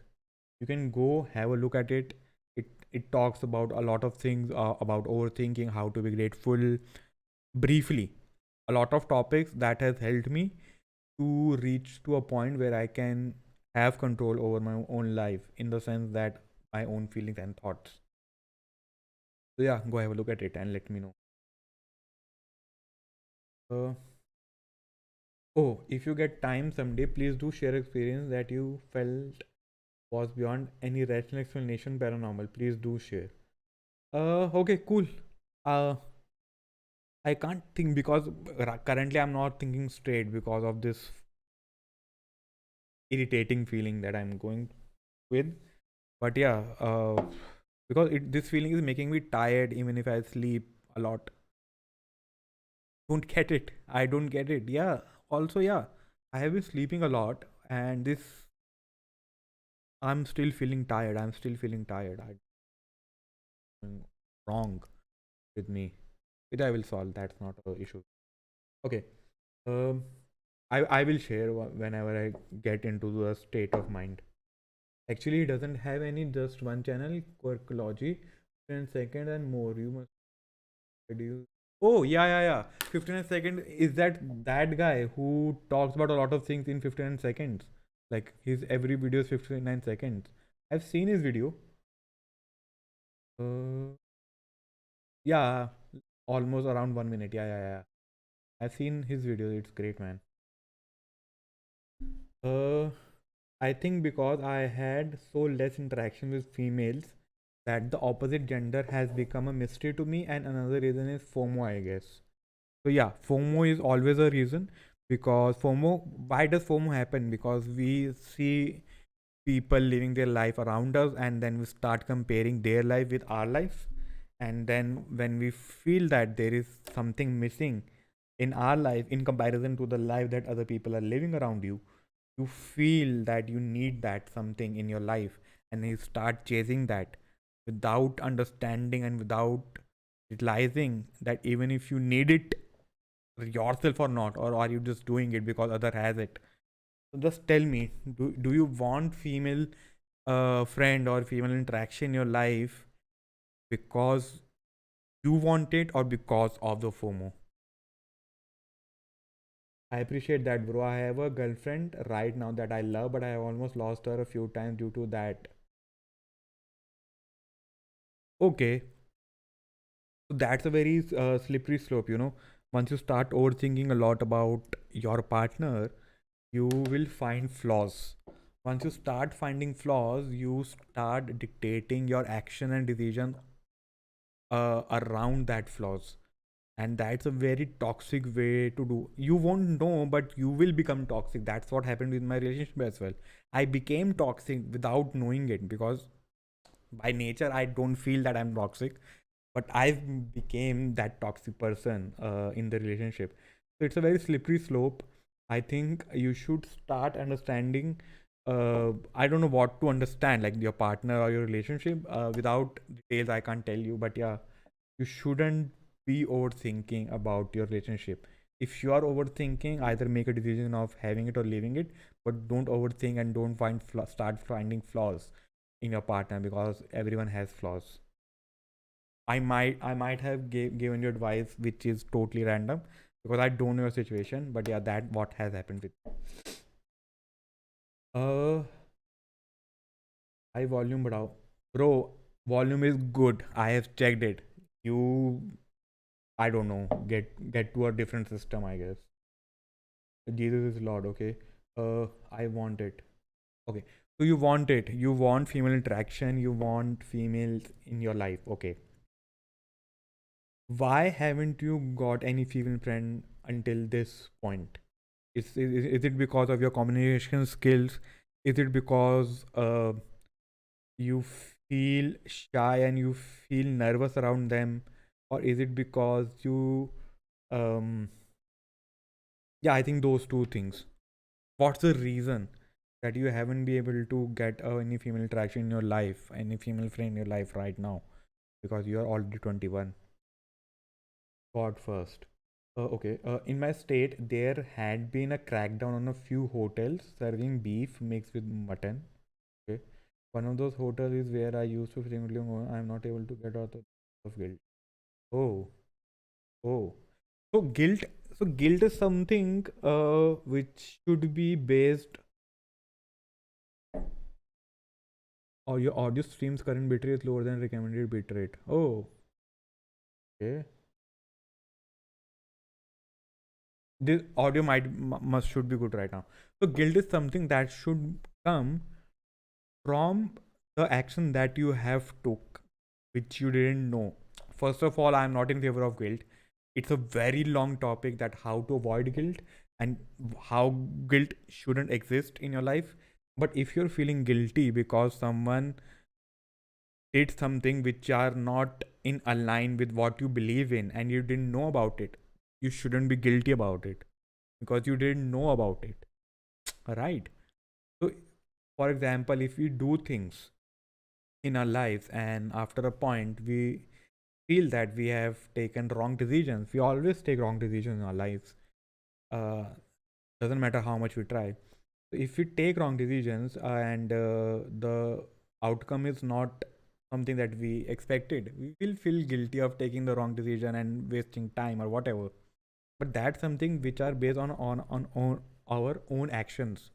You can go have a look at it. It talks about a lot of things about overthinking, how to be grateful. Briefly, a lot of topics that has helped me to reach to a point where I can have control over my own life in the sense that my own feelings and thoughts. So yeah, go have a look at it and let me know. Uh, oh, if you get time someday, please do share experience that you felt was beyond any rational explanation paranormal. Please do share. Okay, cool. Uh, I can't think because currently I'm not thinking straight because of this irritating feeling that I'm going with. But yeah, because this feeling is making me tired even if I sleep a lot. Don't get it. I don't get it. Yeah. Also, yeah, I have been sleeping a lot, and this I'm still feeling tired. I'm still feeling tired. I'm wrong with me. Which I will solve. That's not an issue. Okay. Um, I will share whenever I get into the state of mind. Actually, it doesn't have any just one channel. Quirkology, 10 seconds and more. You must do. Oh yeah, yeah, yeah. 59 seconds is that guy who talks about a lot of things in 59 seconds. Like his every video is 59 seconds. I've seen his video. Uh, yeah, almost around 1 minute. Yeah, yeah, yeah. I've seen his video. It's great, man. Uh, I think because I had so less interaction with females that the opposite gender has become a mystery to me, and another reason is FOMO, I guess. So yeah, FOMO is always a reason because why does FOMO happen? Because we see people living their life around us and then we start comparing their life with our life. And then when we feel that there is something missing in our life in comparison to the life that other people are living around you, you feel that you need that something in your life and you start chasing that without understanding and without realizing that even if you need it yourself or not, or are you just doing it because other has it? So just tell me, do you want female friend or female interaction in your life because you want it or because of the FOMO? I appreciate that, bro. I have a girlfriend right now that I love, but I have almost lost her a few times due to that. Okay, So that's a very slippery slope, you know. Once you start overthinking a lot about your partner, you will find flaws. Once you start finding flaws, you start dictating your action and decision around that flaws. And that's a very toxic way to do. You won't know, but you will become toxic. That's what happened with my relationship as well. I became toxic without knowing it, because by nature I don't feel that I'm toxic, but I became that toxic person in the relationship. So it's a very slippery slope. I think you should start understanding. I don't know what to understand, like your partner or your relationship. Without details, I can't tell you. But yeah, you shouldn't be overthinking about your relationship. If you are overthinking, either make a decision of having it or leaving it, but don't overthink and don't start finding flaws in your partner, because everyone has flaws. I might have given you advice which is totally random, because I don't know your situation, but yeah, that what has happened with uh I volume बढ़ाओ. Bro, volume is good. I have checked it. You, I don't know, get to a different system, I guess. Jesus is Lord, okay. I want it. Okay. So you want it. You want female interaction, you want females in your life. Okay. Why haven't you got any female friend until this point? Is it because of your communication skills? Is it because you feel shy and you feel nervous around them? Or is it because you, um, yeah, I think those two things. What's the reason that you haven't been able to get any female interaction in your life, any female friend in your life right now? Because you are already 21. God first. Okay. In my state, there had been a crackdown on a few hotels serving beef mixed with mutton. Okay. One of those hotels is where I used to frequently go. I'm not able to get out of guilt. Oh, oh. So guilt. So guilt is something which should be based, or your audio stream's current bitrate is lower than recommended bitrate. Oh, okay. This audio must should be good right now. So guilt is something that should come from the action that you have took, which you didn't know. First of all, I'm not in favor of guilt. It's a very long topic, that how to avoid guilt and how guilt shouldn't exist in your life. But if you're feeling guilty because someone did something which are not in align with what you believe in and you didn't know about it, you shouldn't be guilty about it, because you didn't know about it. Right? So for example, if we do things in our lives and after a point we feel that we have taken wrong decisions, we always take wrong decisions in our lives. uh, doesn't matter how much we try. So if we take wrong decisions and the outcome is not something that we expected, we will feel guilty of taking the wrong decision and wasting time or whatever. But that's something which are based on our own actions.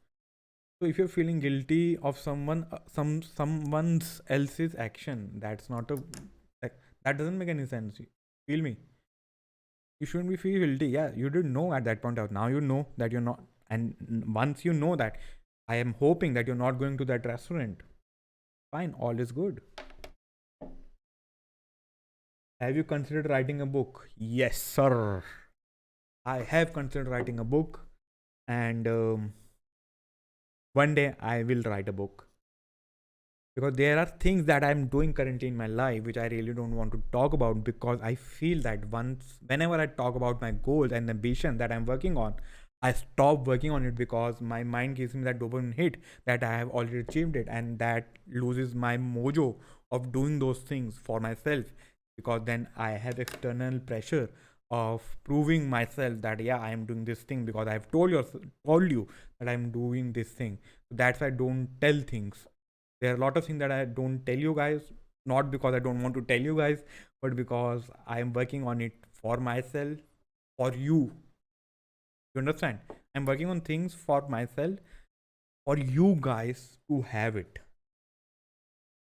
So if you're feeling guilty of someone's else's action, that's not a, like, that doesn't make any sense. Feel me? You shouldn't be feel guilty. Yeah, you didn't know at that point out. Now you know that you're not, and once you know that, I am hoping that you're not going to that restaurant. Fine, all is good. Have you considered writing a book? Yes, sir. I have considered writing a book, and one day I will write a book, because there are things that I'm doing currently in my life which I really don't want to talk about, because I feel that whenever I talk about my goals and ambition that I'm working on, I stop working on it, because my mind gives me that dopamine hit that I have already achieved it, and that loses my mojo of doing those things for myself, because then I have external pressure of proving myself that yeah, I am doing this thing because I've told you that I'm doing this thing. So that's why I don't tell things. There are a lot of things that I don't tell you guys, not because I don't want to tell you guys, but because I am working on it for myself, for you. You understand? I'm working on things for myself, for you guys to have it.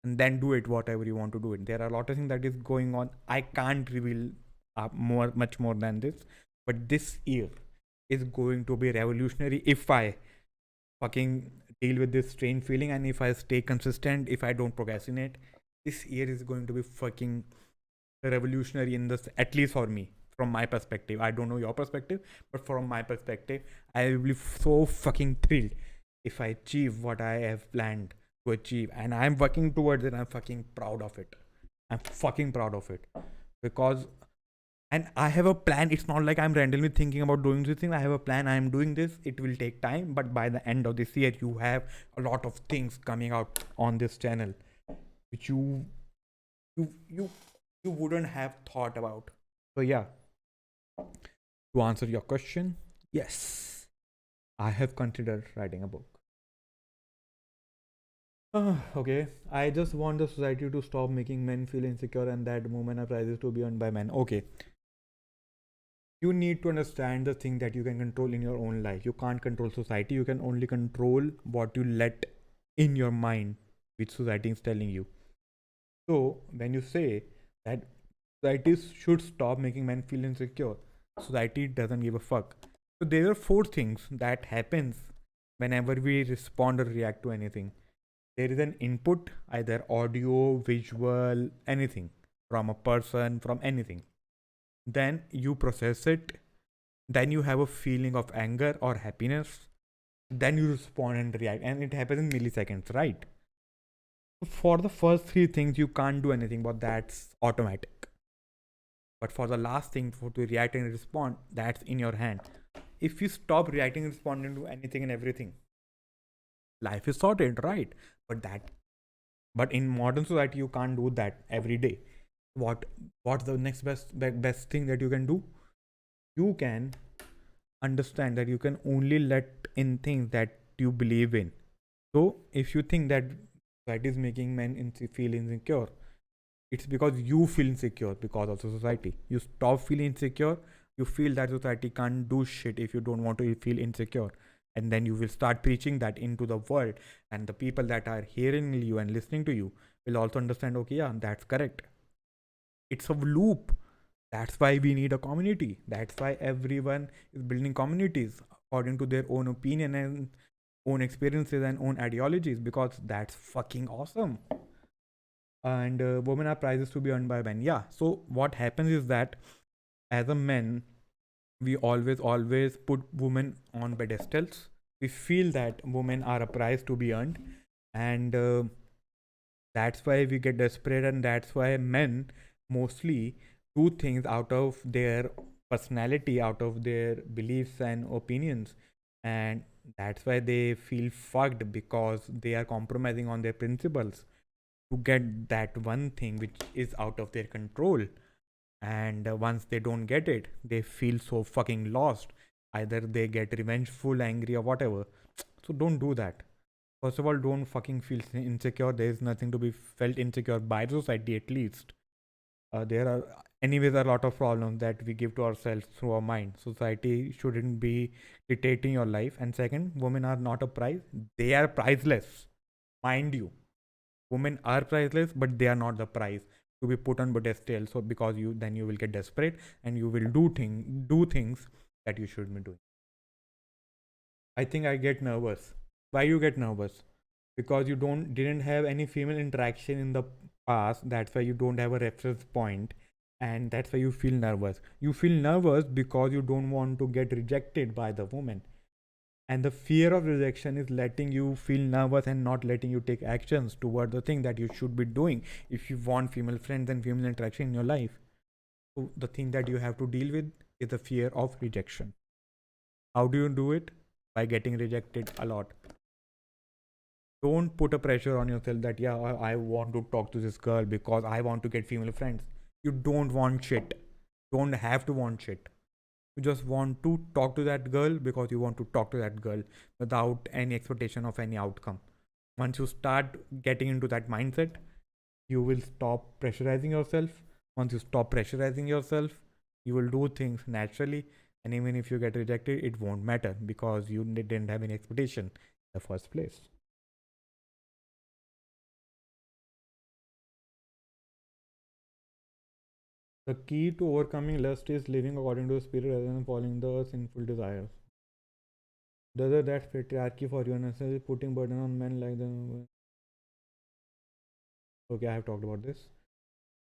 and then do it whatever you want to do it. There are a lot of things that is going on. I can't reveal much more than this, but this year is going to be revolutionary if I fucking deal with this strange feeling, and if I stay consistent, if I don't procrastinate. This year is going to be fucking revolutionary in this, at least for me, from my perspective. I don't know your perspective, but from my perspective, I will be so fucking thrilled if I achieve what I have planned to achieve, and I'm working towards it. I'm fucking proud of it. I'm fucking proud of it because, and I have a plan. It's not like I'm randomly thinking about doing this thing. I have a plan. I'm doing this. It will take time, but by the end of this year, you have a lot of things coming out on this channel which you you you wouldn't have thought about. So yeah, to answer your question, yes, I have considered writing a book. Okay, I just want the society to stop making men feel insecure and that women are prizes to be earned by men. Okay, you need to understand the thing that you can control in your own life. You can't control society. You can only control what you let in your mind, which society is telling you. So when you say that society should stop making men feel insecure, society doesn't give a fuck. So there are four things that happens whenever we respond or react to anything. There is an input, either audio, visual, anything, from a person, from anything. Then you process it. Then you have a feeling of anger or happiness. Then you respond and react, and it happens in milliseconds, right? For the first three things, you can't do anything, but that's automatic. But for the last thing, for to react and respond, that's in your hand. If you stop reacting and responding to anything and everything, life is sorted, right? But that, but in modern society, you can't do that every day. What what's the next best thing that you can do? You can understand that you can only let in things that you believe in. So if you think that society is making men feel insecure, it's because you feel insecure because of the society. You stop feeling insecure. You feel that society can't do shit if you don't want to feel insecure. And then you will start preaching that into the world. And the people that are hearing you and listening to you will also understand, okay, yeah, that's correct. It's a loop. That's why we need a community. That's why everyone is building communities according to their own opinion and own experiences and own ideologies, because that's fucking awesome. And women are prizes to be earned by men. Yeah. So what happens is that as a men, we always put women on pedestals. We feel that women are a prize to be earned, and that's why we get desperate, and that's why men mostly do things out of their personality, out of their beliefs and opinions, and that's why they feel fucked because they are compromising on their principles to get that one thing which is out of their control. And once they don't get it, they feel so fucking lost. Either they get revengeful, angry, or whatever. So don't do that. First of all, don't fucking feel insecure. There is nothing to be felt insecure by society, at least. There are, anyways, a lot of problems that we give to ourselves through our mind. Society shouldn't be dictating your life. And second, women are not a prize. They are priceless, mind you. Women are priceless, but they are not the prize to be put on pedestal. So because you, then you will get desperate and you will do things that you shouldn't be doing. I think I get nervous. Why you get nervous? Because you didn't have any female interaction in the past. That's why you don't have a reference point, and that's why you feel nervous. You feel nervous because you don't want to get rejected by the woman, and the fear of rejection is letting you feel nervous and not letting you take actions toward the thing that you should be doing if you want female friends and female interaction in your life. So the thing that you have to deal with is the fear of rejection. How do you do it? By getting rejected a lot. Don't put a pressure on yourself that, yeah, I want to talk to this girl because I want to get female friends. You don't want shit. Don't have to want shit. You just want to talk to that girl because you want to talk to that girl without any expectation of any outcome. Once you start getting into that mindset, you will stop pressurizing yourself. Once you stop pressurizing yourself, you will do things naturally. And even if you get rejected, it won't matter because you didn't have any expectation in the first place. The key to overcoming lust is living according to the spirit rather than following the sinful desires. Whether that's patriarchy for you unnecessarily putting burden on men like them. Okay, I have talked about this.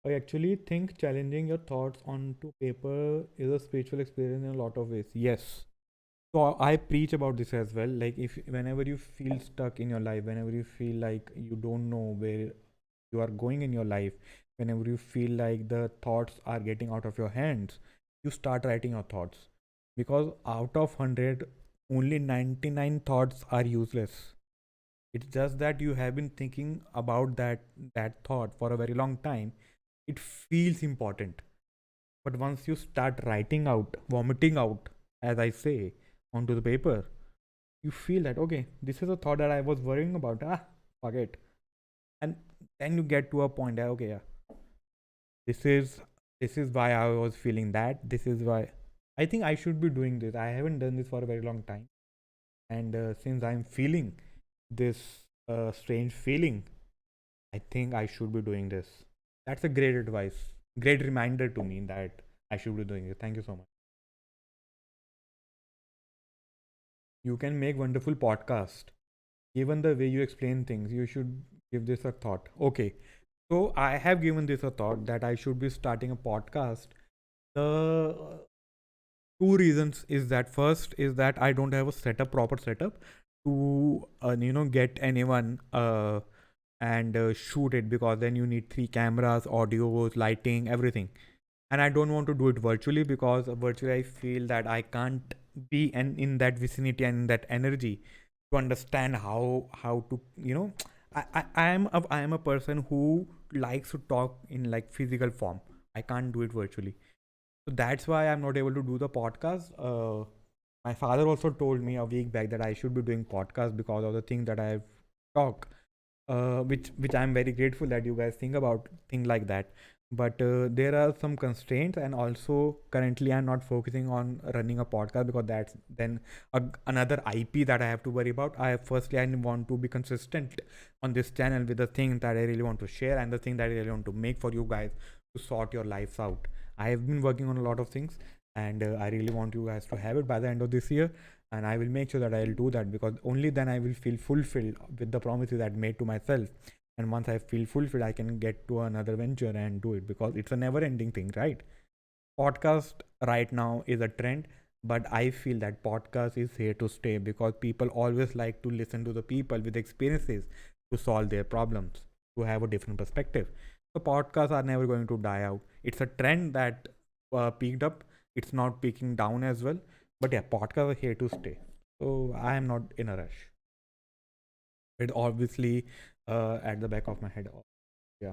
I actually think challenging your thoughts onto paper is a spiritual experience in a lot of ways. Yes. So I preach about this as well. Like if whenever you feel stuck in your life, whenever you feel like you don't know where you are going in your life, whenever you feel like the thoughts are getting out of your hands, you start writing your thoughts. Because out of 100, only 99 thoughts are useless. It's just that you have been thinking about that thought for a very long time. It feels important. But once you start writing out, vomiting out, as I say, onto the paper, you feel that okay, this is a thought that I was worrying about. Fuck it. And then you get to a point that okay, yeah, this is this is why I was feeling that. This is why I think I should be doing this. I haven't done this for a very long time, and since I'm feeling this strange feeling, I think I should be doing this. That's a great advice, great reminder to me that I should be doing it. Thank you so much. You can make wonderful podcast. Given the way you explain things, you should give this a thought. Okay, so I have given this a thought that I should be starting a podcast. The two reasons is that first is that I don't have a setup, proper setup to get anyone and shoot it, because then you need three cameras, audios, lighting, everything. And I don't want to do it virtually because virtually I feel that I can't be in that vicinity and in that energy to understand how to I am a person who likes to talk in like physical form. I can't do it virtually, so that's why I'm not able to do the podcast. My father also told me a week back that I should be doing podcast because of the thing that I've talked, which I'm very grateful that you guys think about things like that. But there are some constraints, and also currently I'm not focusing on running a podcast because that's then another IP that I have to worry about. I want to be consistent on this channel with the thing that I really want to share and the thing that I really want to make for you guys to sort your lives out. I have been working on a lot of things, and I really want you guys to have it by the end of this year. And I will make sure that I'll do that, because only then I will feel fulfilled with the promises I made to myself. And once I feel fulfilled, I can get to another venture and do it, because it's a never-ending thing, right? Podcast right now is a trend, but I feel that podcast is here to stay because people always like to listen to the people with experiences to solve their problems, to have a different perspective. So podcasts are never going to die out. It's a trend that peaked up. It's not peaking down as well. But yeah, podcasts are here to stay. So I am not in a rush. It obviously at the back of my head. Yeah.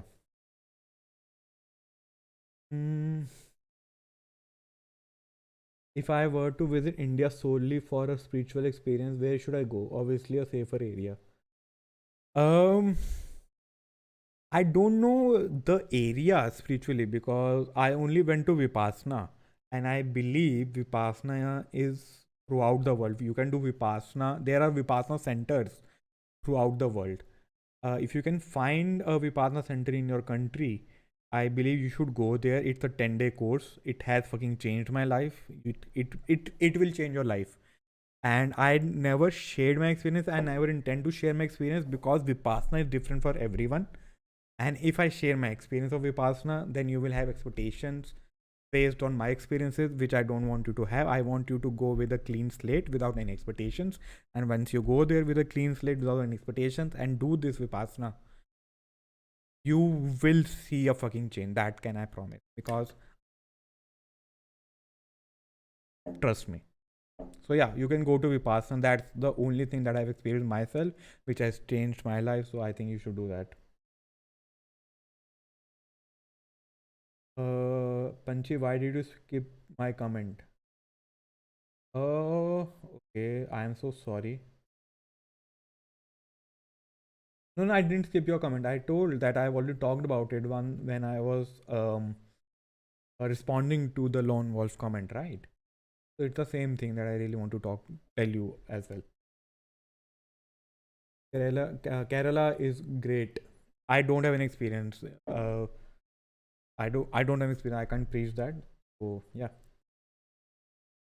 Mm, if I were to visit India solely for a spiritual experience, where should I go? Obviously, a safer area. Um, I don't know the area spiritually because I only went to Vipassana, and I believe Vipassana is throughout the world. You can do Vipassana. There are Vipassana centers throughout the world. If you can find a Vipassana center in your country, I believe you should go there. It's a 10-day course. It has fucking changed my life. It will change your life. And I never shared my experience. I never intend to share my experience because Vipassana is different for everyone. And if I share my experience of Vipassana, then you will have expectations based on my experiences, which I don't want you to have. I want you to go with a clean slate without any expectations. And once you go there with a clean slate without any expectations and do this Vipassana, you will see a fucking change. That can I promise. Because trust me. So yeah, you can go to Vipassana. That's the only thing that I've experienced myself, which has changed my life. So I think you should do that. Panchi, why did you skip my comment? Okay. I am so sorry. No, no, I didn't skip your comment. I told that I've already talked about it one when I was responding to the lone wolf comment, right? So it's the same thing that I really want to tell you as well. Kerala is great. I don't have any experience. I don't have experience. I can't preach that. So yeah.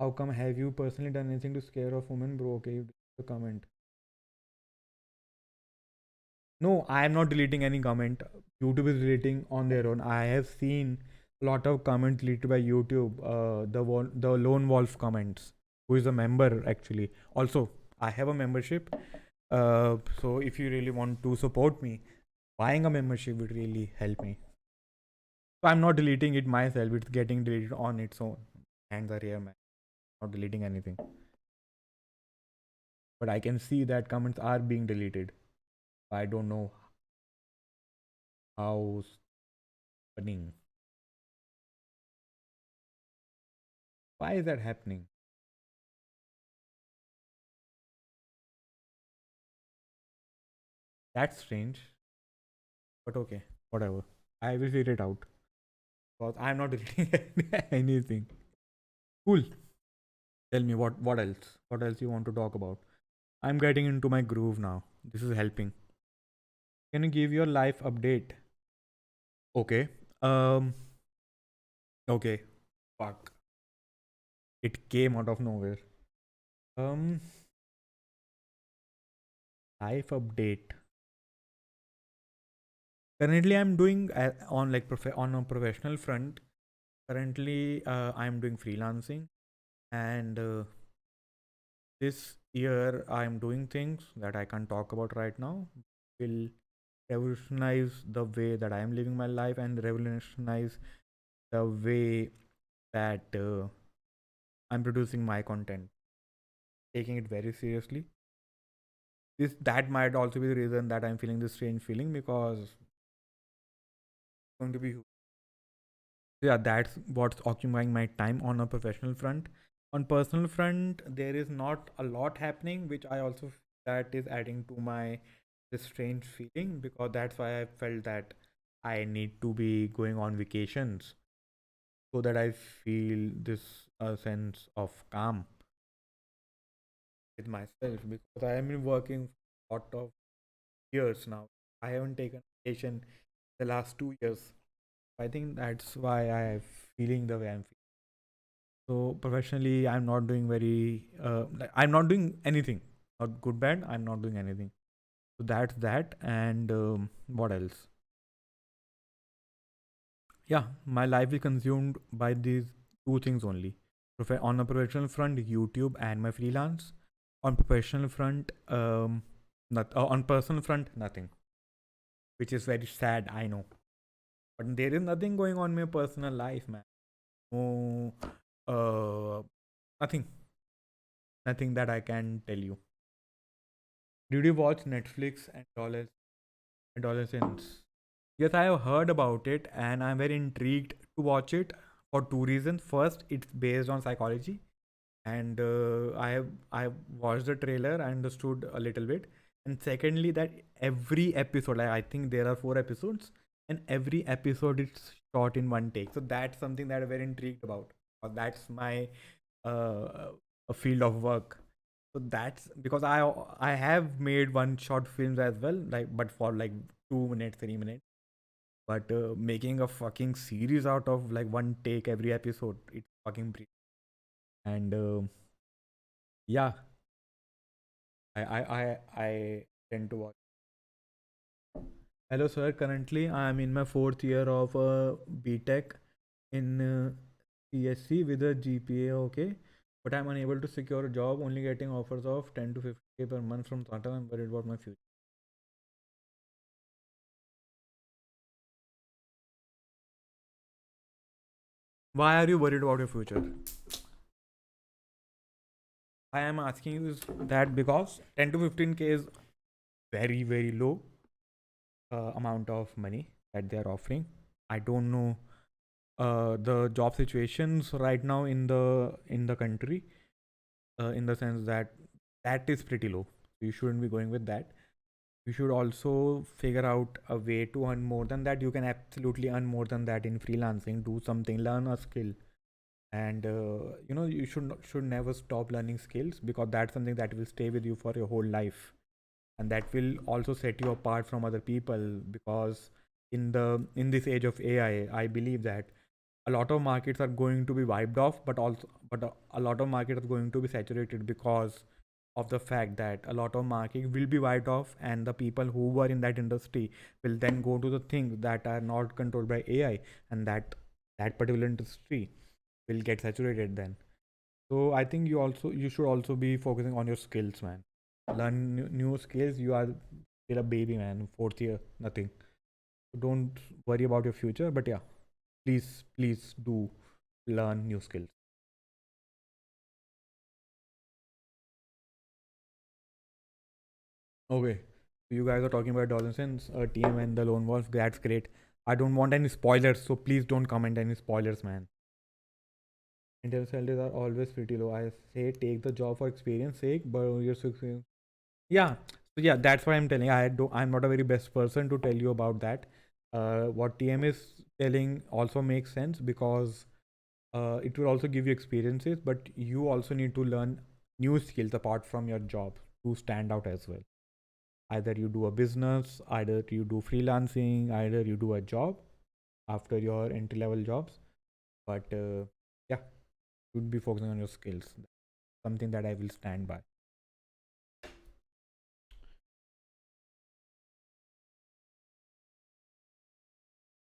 How come, have you personally done anything to scare off women, bro? Okay, you did the comment. No, I am not deleting any comment. YouTube is deleting on their own. I have seen a lot of comments deleted by YouTube. The lone wolf comments, who is a member actually. Also, I have a membership. So if you really want to support me, buying a membership would really help me. So I'm not deleting it myself. It's getting deleted on its own. Hands are here, man. Not deleting anything. But I can see that comments are being deleted. I don't know how happening. Why is that happening? That's strange. But okay, whatever. I will figure it out. Because I'm not deleting anything. Cool. Tell me what else? What else you want to talk about? I'm getting into my groove now. This is helping. Can you give your life update? Okay. Um. Okay. Fuck. It came out of nowhere. Um. Life update. Currently, I'm doing on like on a professional front. Currently, I'm doing freelancing, and this year I'm doing things that I can't talk about right now. Will revolutionize the way that I am living my life and revolutionize the way that I'm producing my content, taking it very seriously. This that might also be the reason that I'm feeling this strange feeling because it's going to be, yeah, that's what's occupying my time on a professional front. On personal front, there is not a lot happening, which I also that is adding to my this strange feeling, because that's why I felt that I need to be going on vacations so that I feel this sense of calm with myself, because I have been working for a lot of years now. I haven't taken vacation the last 2 years. I think that's why I am feeling the way I'm feeling. So professionally, I'm not doing very. I'm not doing anything. Not good, bad. I'm not doing anything. So that's that. And what else? Yeah, my life is consumed by these two things only. On a professional front, YouTube and my freelance. On professional front, not on personal front, nothing. Which is very sad, I know. But there is nothing going on in my personal life, man. No, nothing, nothing that I can tell you. Did you watch Netflix and Adolescence? Yes, I have heard about it and I'm very intrigued to watch it for two reasons. First, it's based on psychology, and I have watched the trailer. I understood a little bit. And secondly, that every episode, like I think there are 4 episodes, and every episode is shot in one take. So that's something that I'm very intrigued about. That's my uh, a field of work. So that's because I have made one short films as well, like but for like 2 minutes, 3 minutes. But making a fucking series out of like one take every episode, it's fucking brilliant. And yeah, I tend to watch. Hello, sir. Currently, I am in my fourth year of BTech in CSC with a GPA. Okay, but I'm unable to secure a job. Only getting offers of 10 to 50K per month from Tata. I'm worried about my future. Why are you worried about your future? I am asking you is that because 10 to 15K is very low amount of money that they are offering. I don't know the job situations right now in the country, in the sense that that is pretty low. You shouldn't be going with that. You should also figure out a way to earn more than that. You can absolutely earn more than that in freelancing. Do something, learn a skill, and you should never stop learning skills, because that's something that will stay with you for your whole life, and that will also set you apart from other people, because in this age of AI, I believe that a lot of markets are going to be wiped off, but also but a lot of markets are going to be saturated because of the fact that a lot of market will be wiped off, and the people who were in that industry will then go to the things that are not controlled by AI, and that particular industry will get saturated then. So I think you should also be focusing on your skills, man. Learn new skills. You are still a baby, man. Fourth year, nothing. So don't worry about your future. But yeah, please do learn new skills. Okay. So you guys are talking about adolescents, TM and the Lone Wolf. That's great. I don't want any spoilers, so please don't comment any spoilers, man. Indian salaries are always pretty low. I say take the job for experience sake, but your experience. Yeah. So yeah, that's what I'm telling. I'm not a very best person to tell you about that. What TM is telling also makes sense because it will also give you experiences, but you also need to learn new skills apart from your job to stand out as well. Either you do a business, either you do freelancing, either you do a job after your entry level jobs. But yeah, you would be focusing on your skills. Something that I will stand by.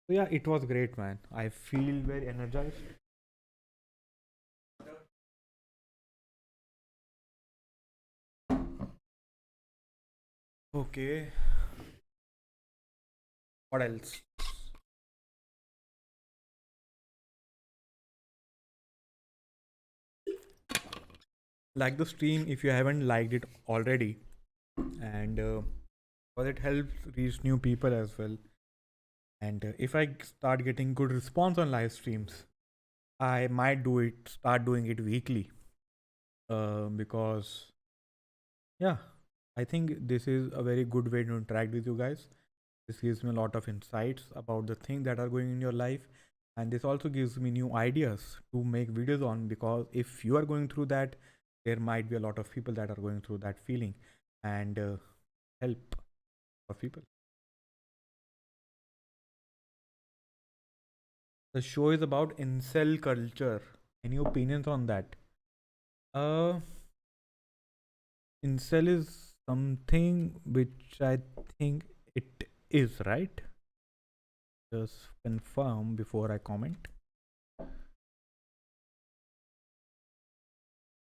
So yeah, it was great, man. I feel very energized. Okay, what else? Like the stream if you haven't liked it already, and because it helps reach new people as well. And if I start getting good response on live streams, I might start doing it weekly. Because yeah, I think this is a very good way to interact with you guys. This gives me a lot of insights about the things that are going in your life, and this also gives me new ideas to make videos on. Because if you are going through that, there might be a lot of people that are going through that feeling, and help of people. The show is about incel culture. Any opinions on that? Uh, Incel is something which I think it is, right? Just confirm before I comment.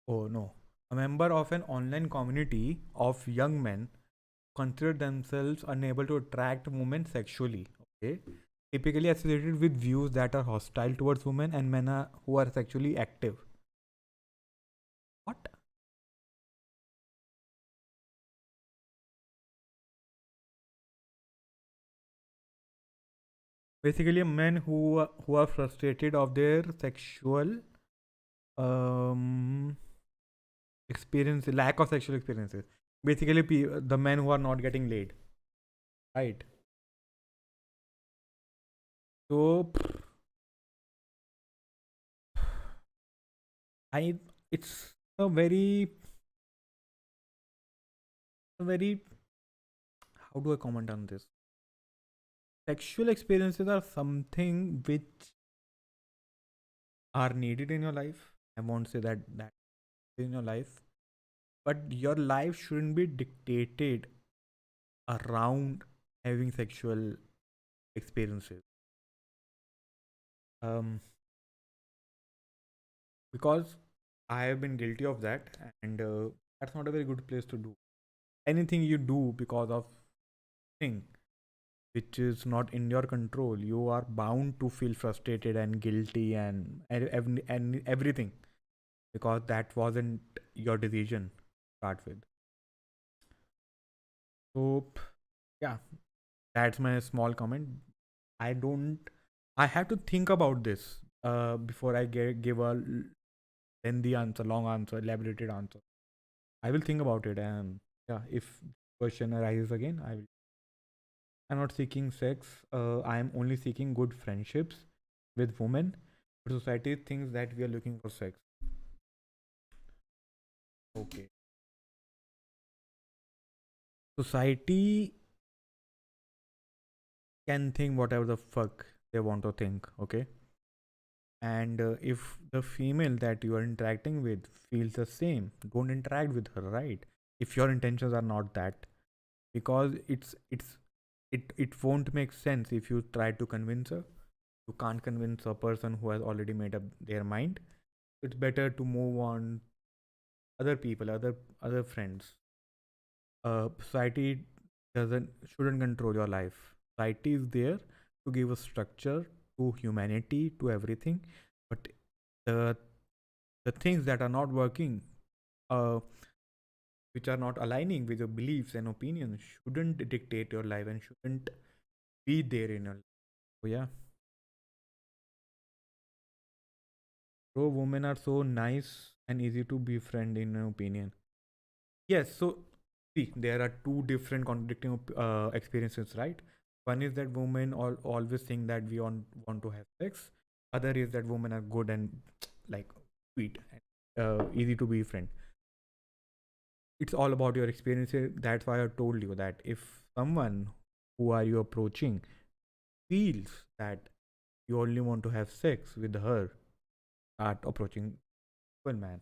Oh no. A member of an online community of young men consider themselves unable to attract women sexually. Okay. Typically associated with views that are hostile towards women and men who are sexually active. What? Basically, men who are frustrated of their sexual um experience, lack of sexual experiences. Basically, the men who are not getting laid, right? So I, it's a very, how do I comment on this? Sexual experiences are something which are needed in your life. I won't say that in your life, but your life shouldn't be dictated around having sexual experiences. Um, because I have been guilty of that, and that's not a very good place to do. Anything you do because of thing which is not in your control, you are bound to feel frustrated and guilty and everything, because that wasn't your decision to start with. So yeah, that's my small comment. I don't. I have to think about this before I give a lengthy answer, long answer, elaborated answer. I will think about it, and yeah, if question arises again, I will. I'm not seeking sex. I am only seeking good friendships with women. But society thinks that we are looking for sex. Okay. Society can think whatever the fuck they want to think, okay? And if the female that you are interacting with feels the same, don't interact with her, right? If your intentions are not that, because it won't make sense if you try to convince her. You can't convince a person who has already made up their mind. It's better to move on other people, other friends. Society doesn't shouldn't control your life. Society is there to give a structure to humanity, to everything, but the the things that are not working, uh, which are not aligning with your beliefs and opinions, shouldn't dictate your life and shouldn't be there in your life. So yeah, so women are so nice and easy to befriend in my opinion. Yes, so see, there are two different contradicting experiences, right? One is that women always think that we want to have sex. Other is that women are good and like sweet and easy to befriend. It's all about your experiences. That's why I told you that if someone who are you approaching feels that you only want to have sex with her, start approaching one man.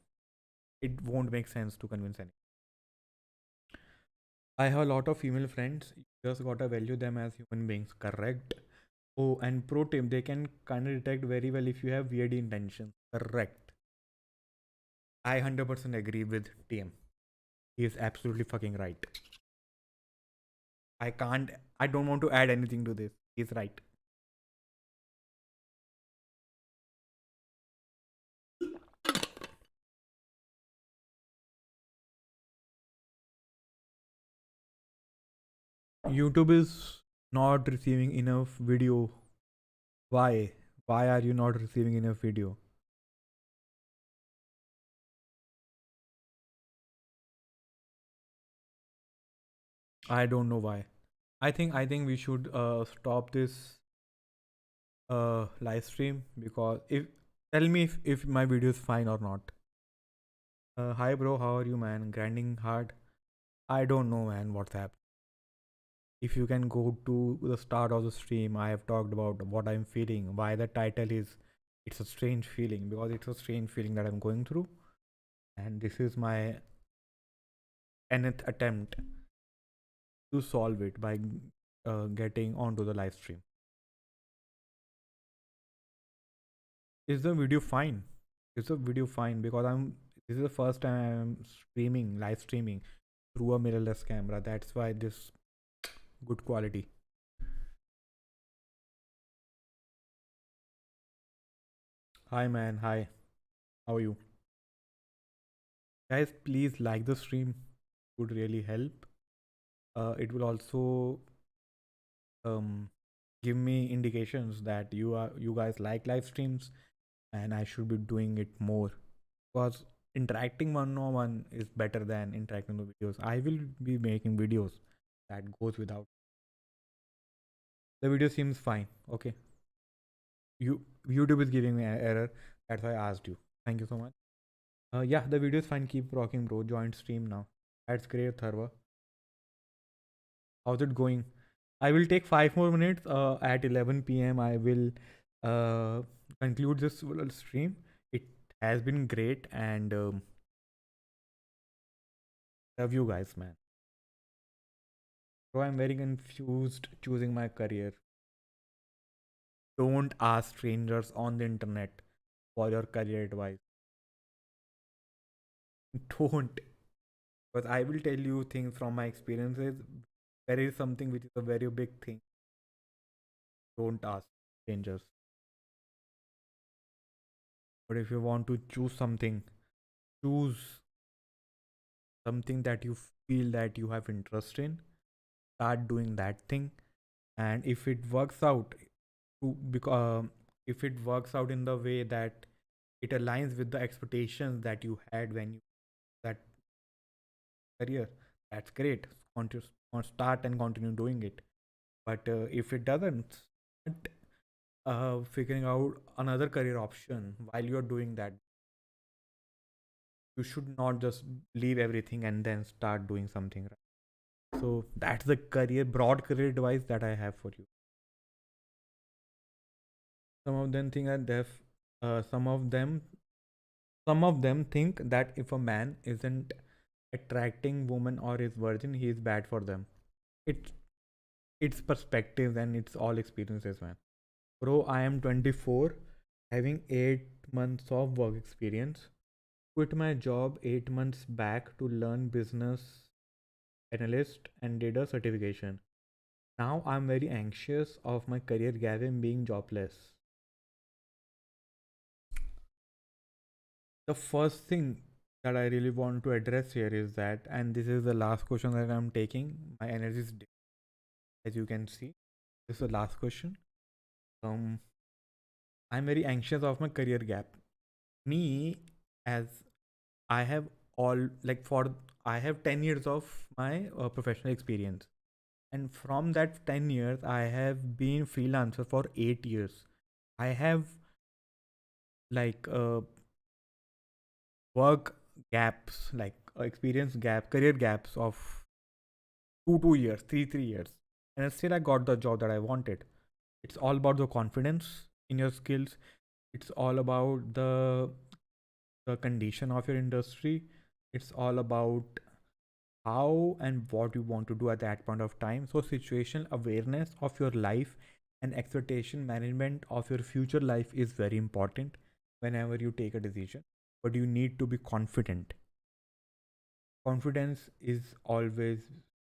It won't make sense to convince anyone. I have a lot of female friends. You just gotta value them as human beings, correct? Oh, and pro tip, they can kind of detect very well if you have weird intentions. Correct. I 100% agree with TM. He is absolutely fucking right. I can't, I don't want to add anything to this. He's right. YouTube is not receiving enough video. Why? Why are you not receiving enough video? I don't know why. I think we should stop this live stream because if tell me if my video is fine or not. Hi bro, how are you man? Grinding hard. I don't know man what's happening. If you can go to the start of the stream, I have talked about what I'm feeling. Why the title is it's a strange feeling because it's a strange feeling that I'm going through, and this is my nth attempt to solve it by getting onto the live stream. Is the video fine? Is the video fine? Because I'm this is the first time I'm streaming, live streaming through a mirrorless camera. That's why this good quality. Hi man, hi. How are you? Guys, please like the stream. Would really help. It will also um give me indications that you guys like live streams and I should be doing it more because interacting one on one is better than interacting with videos. I will be making videos that goes without. The video seems fine. Okay. You YouTube is giving me an error. That's why I asked you. Thank you so much. Yeah, the video is fine. Keep rocking, bro. Join stream now. That's great, Tharva. How's it going? I will take 5 more minutes. At 11 p.m. I will uh, conclude this little stream. It has been great and love you guys, man. So I'm very confused choosing my career. Don't ask strangers on the internet for your career advice. Don't, because I will tell you things from my experiences. There is something which is a very big thing. Don't ask strangers. But if you want to choose something, choose something that you feel that you have interest in. Start doing that thing, and if it works out, because if it works out in the way that it aligns with the expectations that you had when you that career, that's great. Continue, start and continue doing it. But if it doesn't, start, figuring out another career option while you're doing that. You should not just leave everything and then start doing something. Right? So that's the career broad career advice that I have for you. Some of them think that deaf. Some of them, some of them think that if a man isn't attracting women or is virgin, he is bad for them. It's it's perspectives and it's all experiences, man. Bro, I am 24, having 8 months of work experience. Quit my job 8 months back to learn business analyst and did a certification. Now I'm very anxious of my career gap and being jobless. The first thing that I really want to address here is that, and this is the last question that I'm taking. My energy is dim, as you can see. This is the last question. Um, I'm very anxious of my career gap. Me, as I have all like for I have 10 years of my professional experience, and from that 10 years, I have been freelancer for 8 years. I have like work gaps, like experience gap, career gaps of 2 2 years, 3 3 years, and still I got the job that I wanted. It's all about the confidence in your skills. It's all about the condition of your industry. It's all about how and what you want to do at that point of time. So situational awareness of your life and expectation management of your future life is very important whenever you take a decision. But you need to be confident. Confidence is always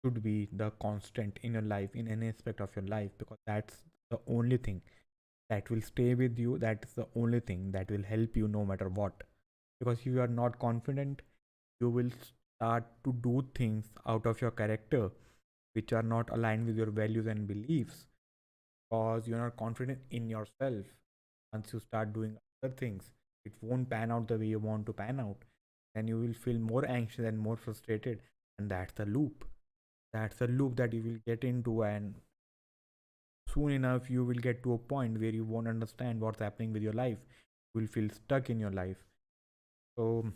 should be the constant in your life, in any aspect of your life, because that's the only thing that will stay with you. That's the only thing that will help you no matter what. Because if you are not confident, you will start to do things out of your character which are not aligned with your values and beliefs, because you're not confident in yourself. Once you start doing other things, it won't pan out the way you want to pan out. Then you will feel more anxious and more frustrated, and that's the loop. That's a loop that you will get into, and soon enough you will get to a point where you won't understand what's happening with your life. You will feel stuck in your life. So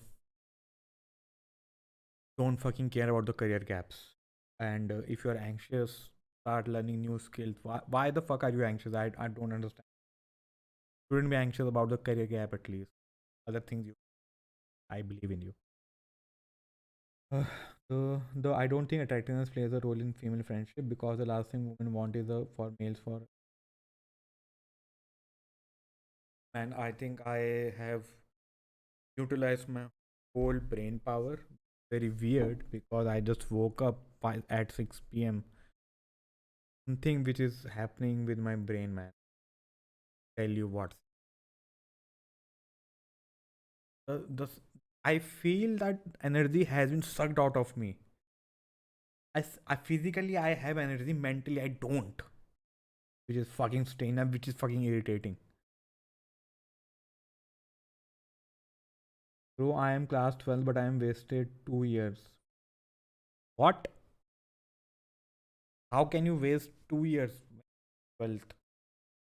don't fucking care about the career gaps. And if you're anxious, start learning new skills. Why the fuck are you anxious? I don't understand. You shouldn't be anxious about the career gap, at least other things. You I believe in you. uh, the I don't think attractiveness plays a role in female friendship, because the last thing women want is for males for. And I think I have utilized my whole brain power. Very weird, because I just woke up at 6 p.m. Something which is happening with my brain, man. Tell you what. The I feel that energy has been sucked out of me. I physically I have energy, mentally I don't, which is fucking strange and which is fucking irritating. Bro, I am class 12, but I am wasted 2 years. What? How can you waste 2 years? 12th.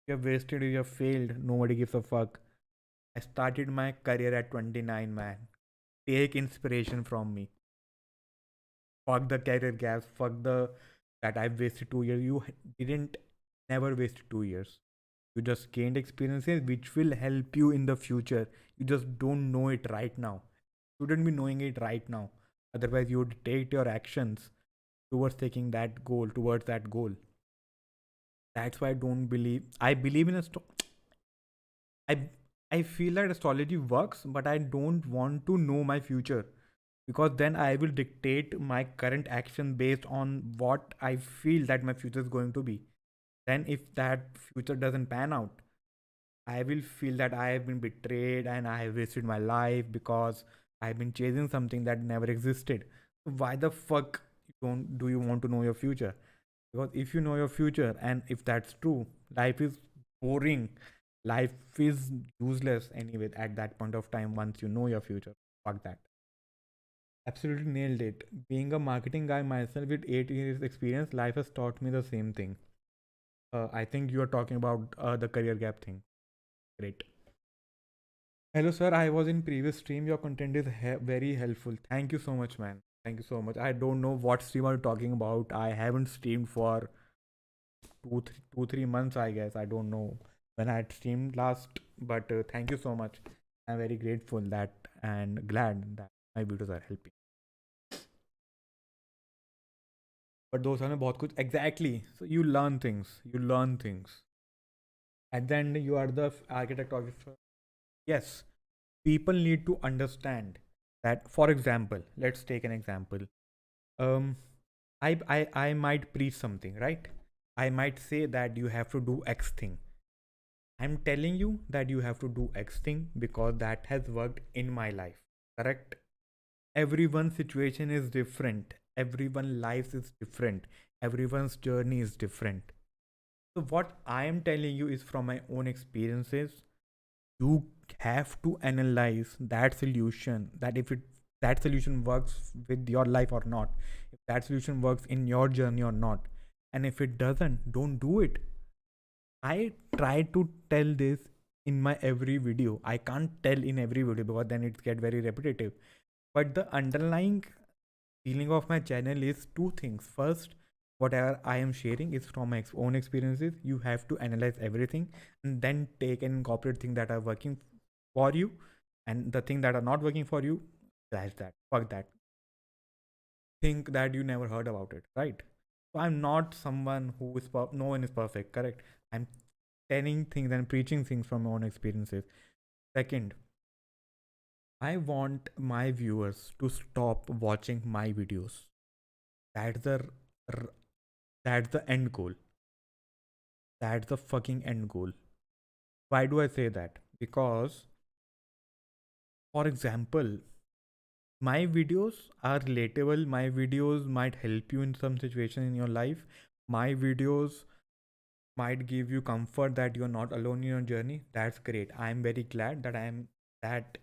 You have wasted, you have failed. Nobody gives a fuck. I started my career at 29, man. Take inspiration from me. Fuck the career gaps. Fuck the that I've wasted 2 years. You didn't never wasted 2 years. You just gained experiences which will help you in the future. You just don't know it right now. You shouldn't be knowing it right now. Otherwise, you would take your actions towards taking that goal, towards that goal. That's why I don't believe. I believe in I I feel that astrology works, but I don't want to know my future, because then I will dictate my current action based on what I feel that my future is going to be. Then, if that future doesn't pan out, I will feel that I have been betrayed and I have wasted my life because I've been chasing something that never existed. Why the fuck don't do you want to know your future? Because if you know your future, and if that's true, life is boring. Life is useless anyway at that point of time once you know your future. Fuck that. Absolutely nailed it. Being a marketing guy myself with 8 years experience, life has taught me the same thing. I think you are talking about the career gap thing. Great. Hello, sir. I was in previous stream. Your content is very helpful. Thank you so much, man. Thank you so much. I don't know what stream are you talking about. I haven't streamed for 2 3 months, I guess. I don't know. when I had streamed last. But thank you so much. I'm very grateful that and glad that my videos are helping. But those are बहुत कुछ exactly. So you learn things. You learn things. At the end, you are the architect of it. Yes, people need to understand that. For example, let's take an example. Um, I might preach something, right? I might say that you have to do X thing. I'm telling you that you have to do X thing because that has worked in my life. Correct? Everyone's situation is different. Everyone's life is different. Everyone's journey is different. So what I am telling you is from my own experiences. You have to analyze that solution. That solution works with your life or not. If that solution works in your journey or not. And if it doesn't, don't do it. I try to tell this in my every video. I can't tell in every video because then it get very repetitive. But the underlying feeling of my channel is two things. First, whatever I am sharing is from my own experiences. You have to analyze everything and then take and incorporate things that are working for you, and the things that are not working for you, scratch that. Fuck that. Think that you never heard about it, right? So I'm not someone who is no one is perfect, correct? I'm telling things and preaching things from my own experiences. Second, I want my viewers to stop watching my videos. That's the r- that's the end goal. That's the fucking end goal. Why do I say that? Because, for example, my videos are relatable. My videos might help you in some situation in your life. My videos might give you comfort that you're not alone in your journey. That's great. I'm very glad that I am that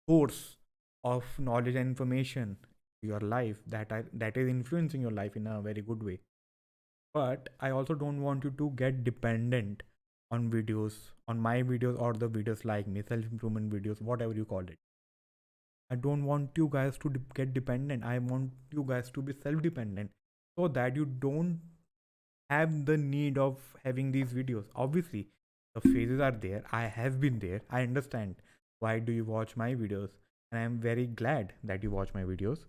source of knowledge and information in your life that is influencing your life in a very good way. But I also don't want you to get dependent on videos, on my videos or the videos like me, self improvement videos, whatever you call it. I don't want you guys to get dependent. I want you guys to be self dependent so that you don't have the need of having these videos. Obviously, the phases are there. I have been there. I understand why do you watch my videos, and I'm very glad that you watch my videos.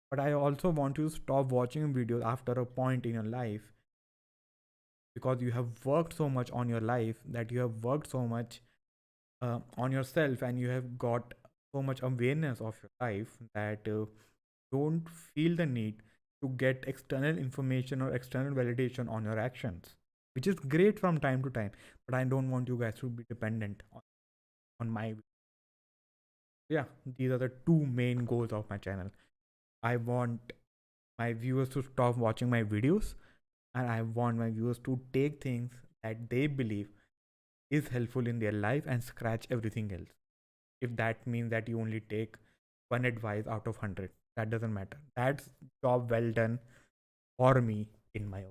But I also want you to stop watching videos after a point in your life because you have worked so much on your life, that you have worked so much on yourself, and you have got so much awareness of your life that don't feel the need to get external information or external validation on your actions, which is great from time to time. But I don't want you guys to be dependent on my. Yeah, these are the two main goals of my channel. I want my viewers to stop watching my videos, and I want my viewers to take things that they believe is helpful in their life and scratch everything else. If that means that you only take one advice out of 100, that doesn't matter. That's job well done for me, in my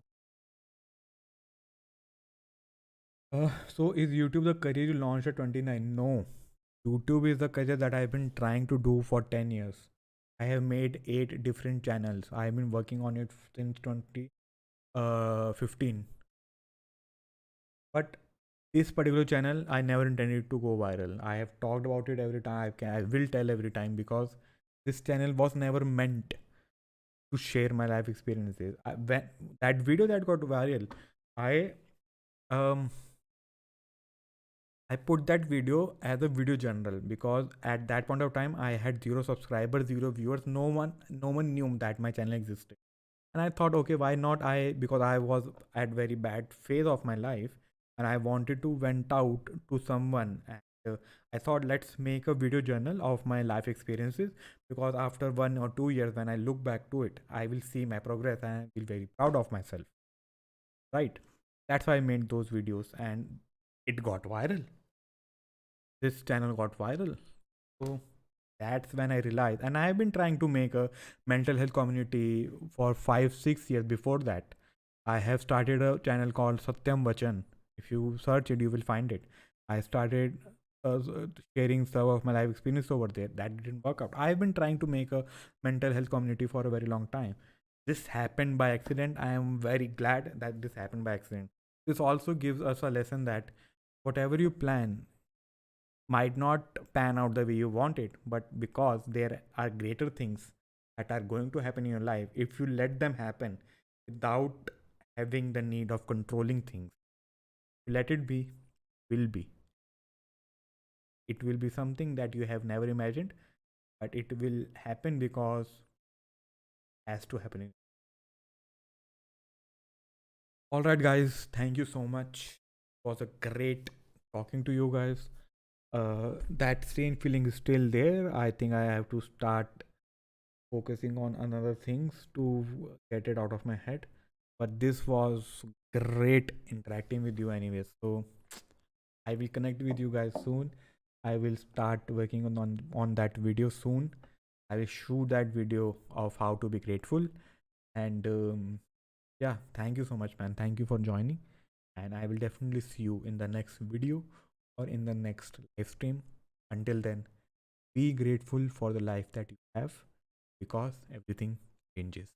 opinion. So is YouTube the career you launched at 29? No. YouTube is the career that I've been trying to do for 10 years. I have made 8 different channels. I've been working on it since 2015. But this particular channel, I never intended to go viral. I have talked about it every time. I will tell every time because this channel was never meant to share my life experiences. When that video that got viral, I um I put that video as a video journal because at that point of time I had 0 subscribers, 0 viewers. No one knew that my channel existed. And I thought, okay, why not? Because I was at very bad phase of my life and I wanted to vent out to someone. And I thought, let's make a video journal of my life experiences because after 1 or 2 years, when I look back to it, I will see my progress and I feel very proud of myself. Right? That's why I made those videos and it got viral. This channel got viral. So that's when I realized. And I have been trying to make a mental health community for 5 6 years before that. I have started a channel called Satyam Vachan. If you search it, you will find it. I started sharing some of my life experience over there. That didn't work out. I've been trying to make a mental health community for a very long time. This happened by accident. I am very glad that this happened by accident. This also gives us a lesson that Whatever you plan might not pan out the way you want it, but because there are greater things that are going to happen in your life, if you let them happen without having the need of controlling things, let it be, will be. It will be something that you have never imagined, but it will happen because it has to happen. All right, guys, thank you so much. It was a great talking to you guys. That same feeling is still there. I think I have to start focusing on another things to get it out of my head. But this was great interacting with you, anyways. So I will connect with you guys soon. I will start working on that video soon. I will shoot that video of how to be grateful. And yeah, thank you so much, man. Thank you for joining. And I will definitely see you in the next video or in the next live stream. Until then, be grateful for the life that you have because everything changes.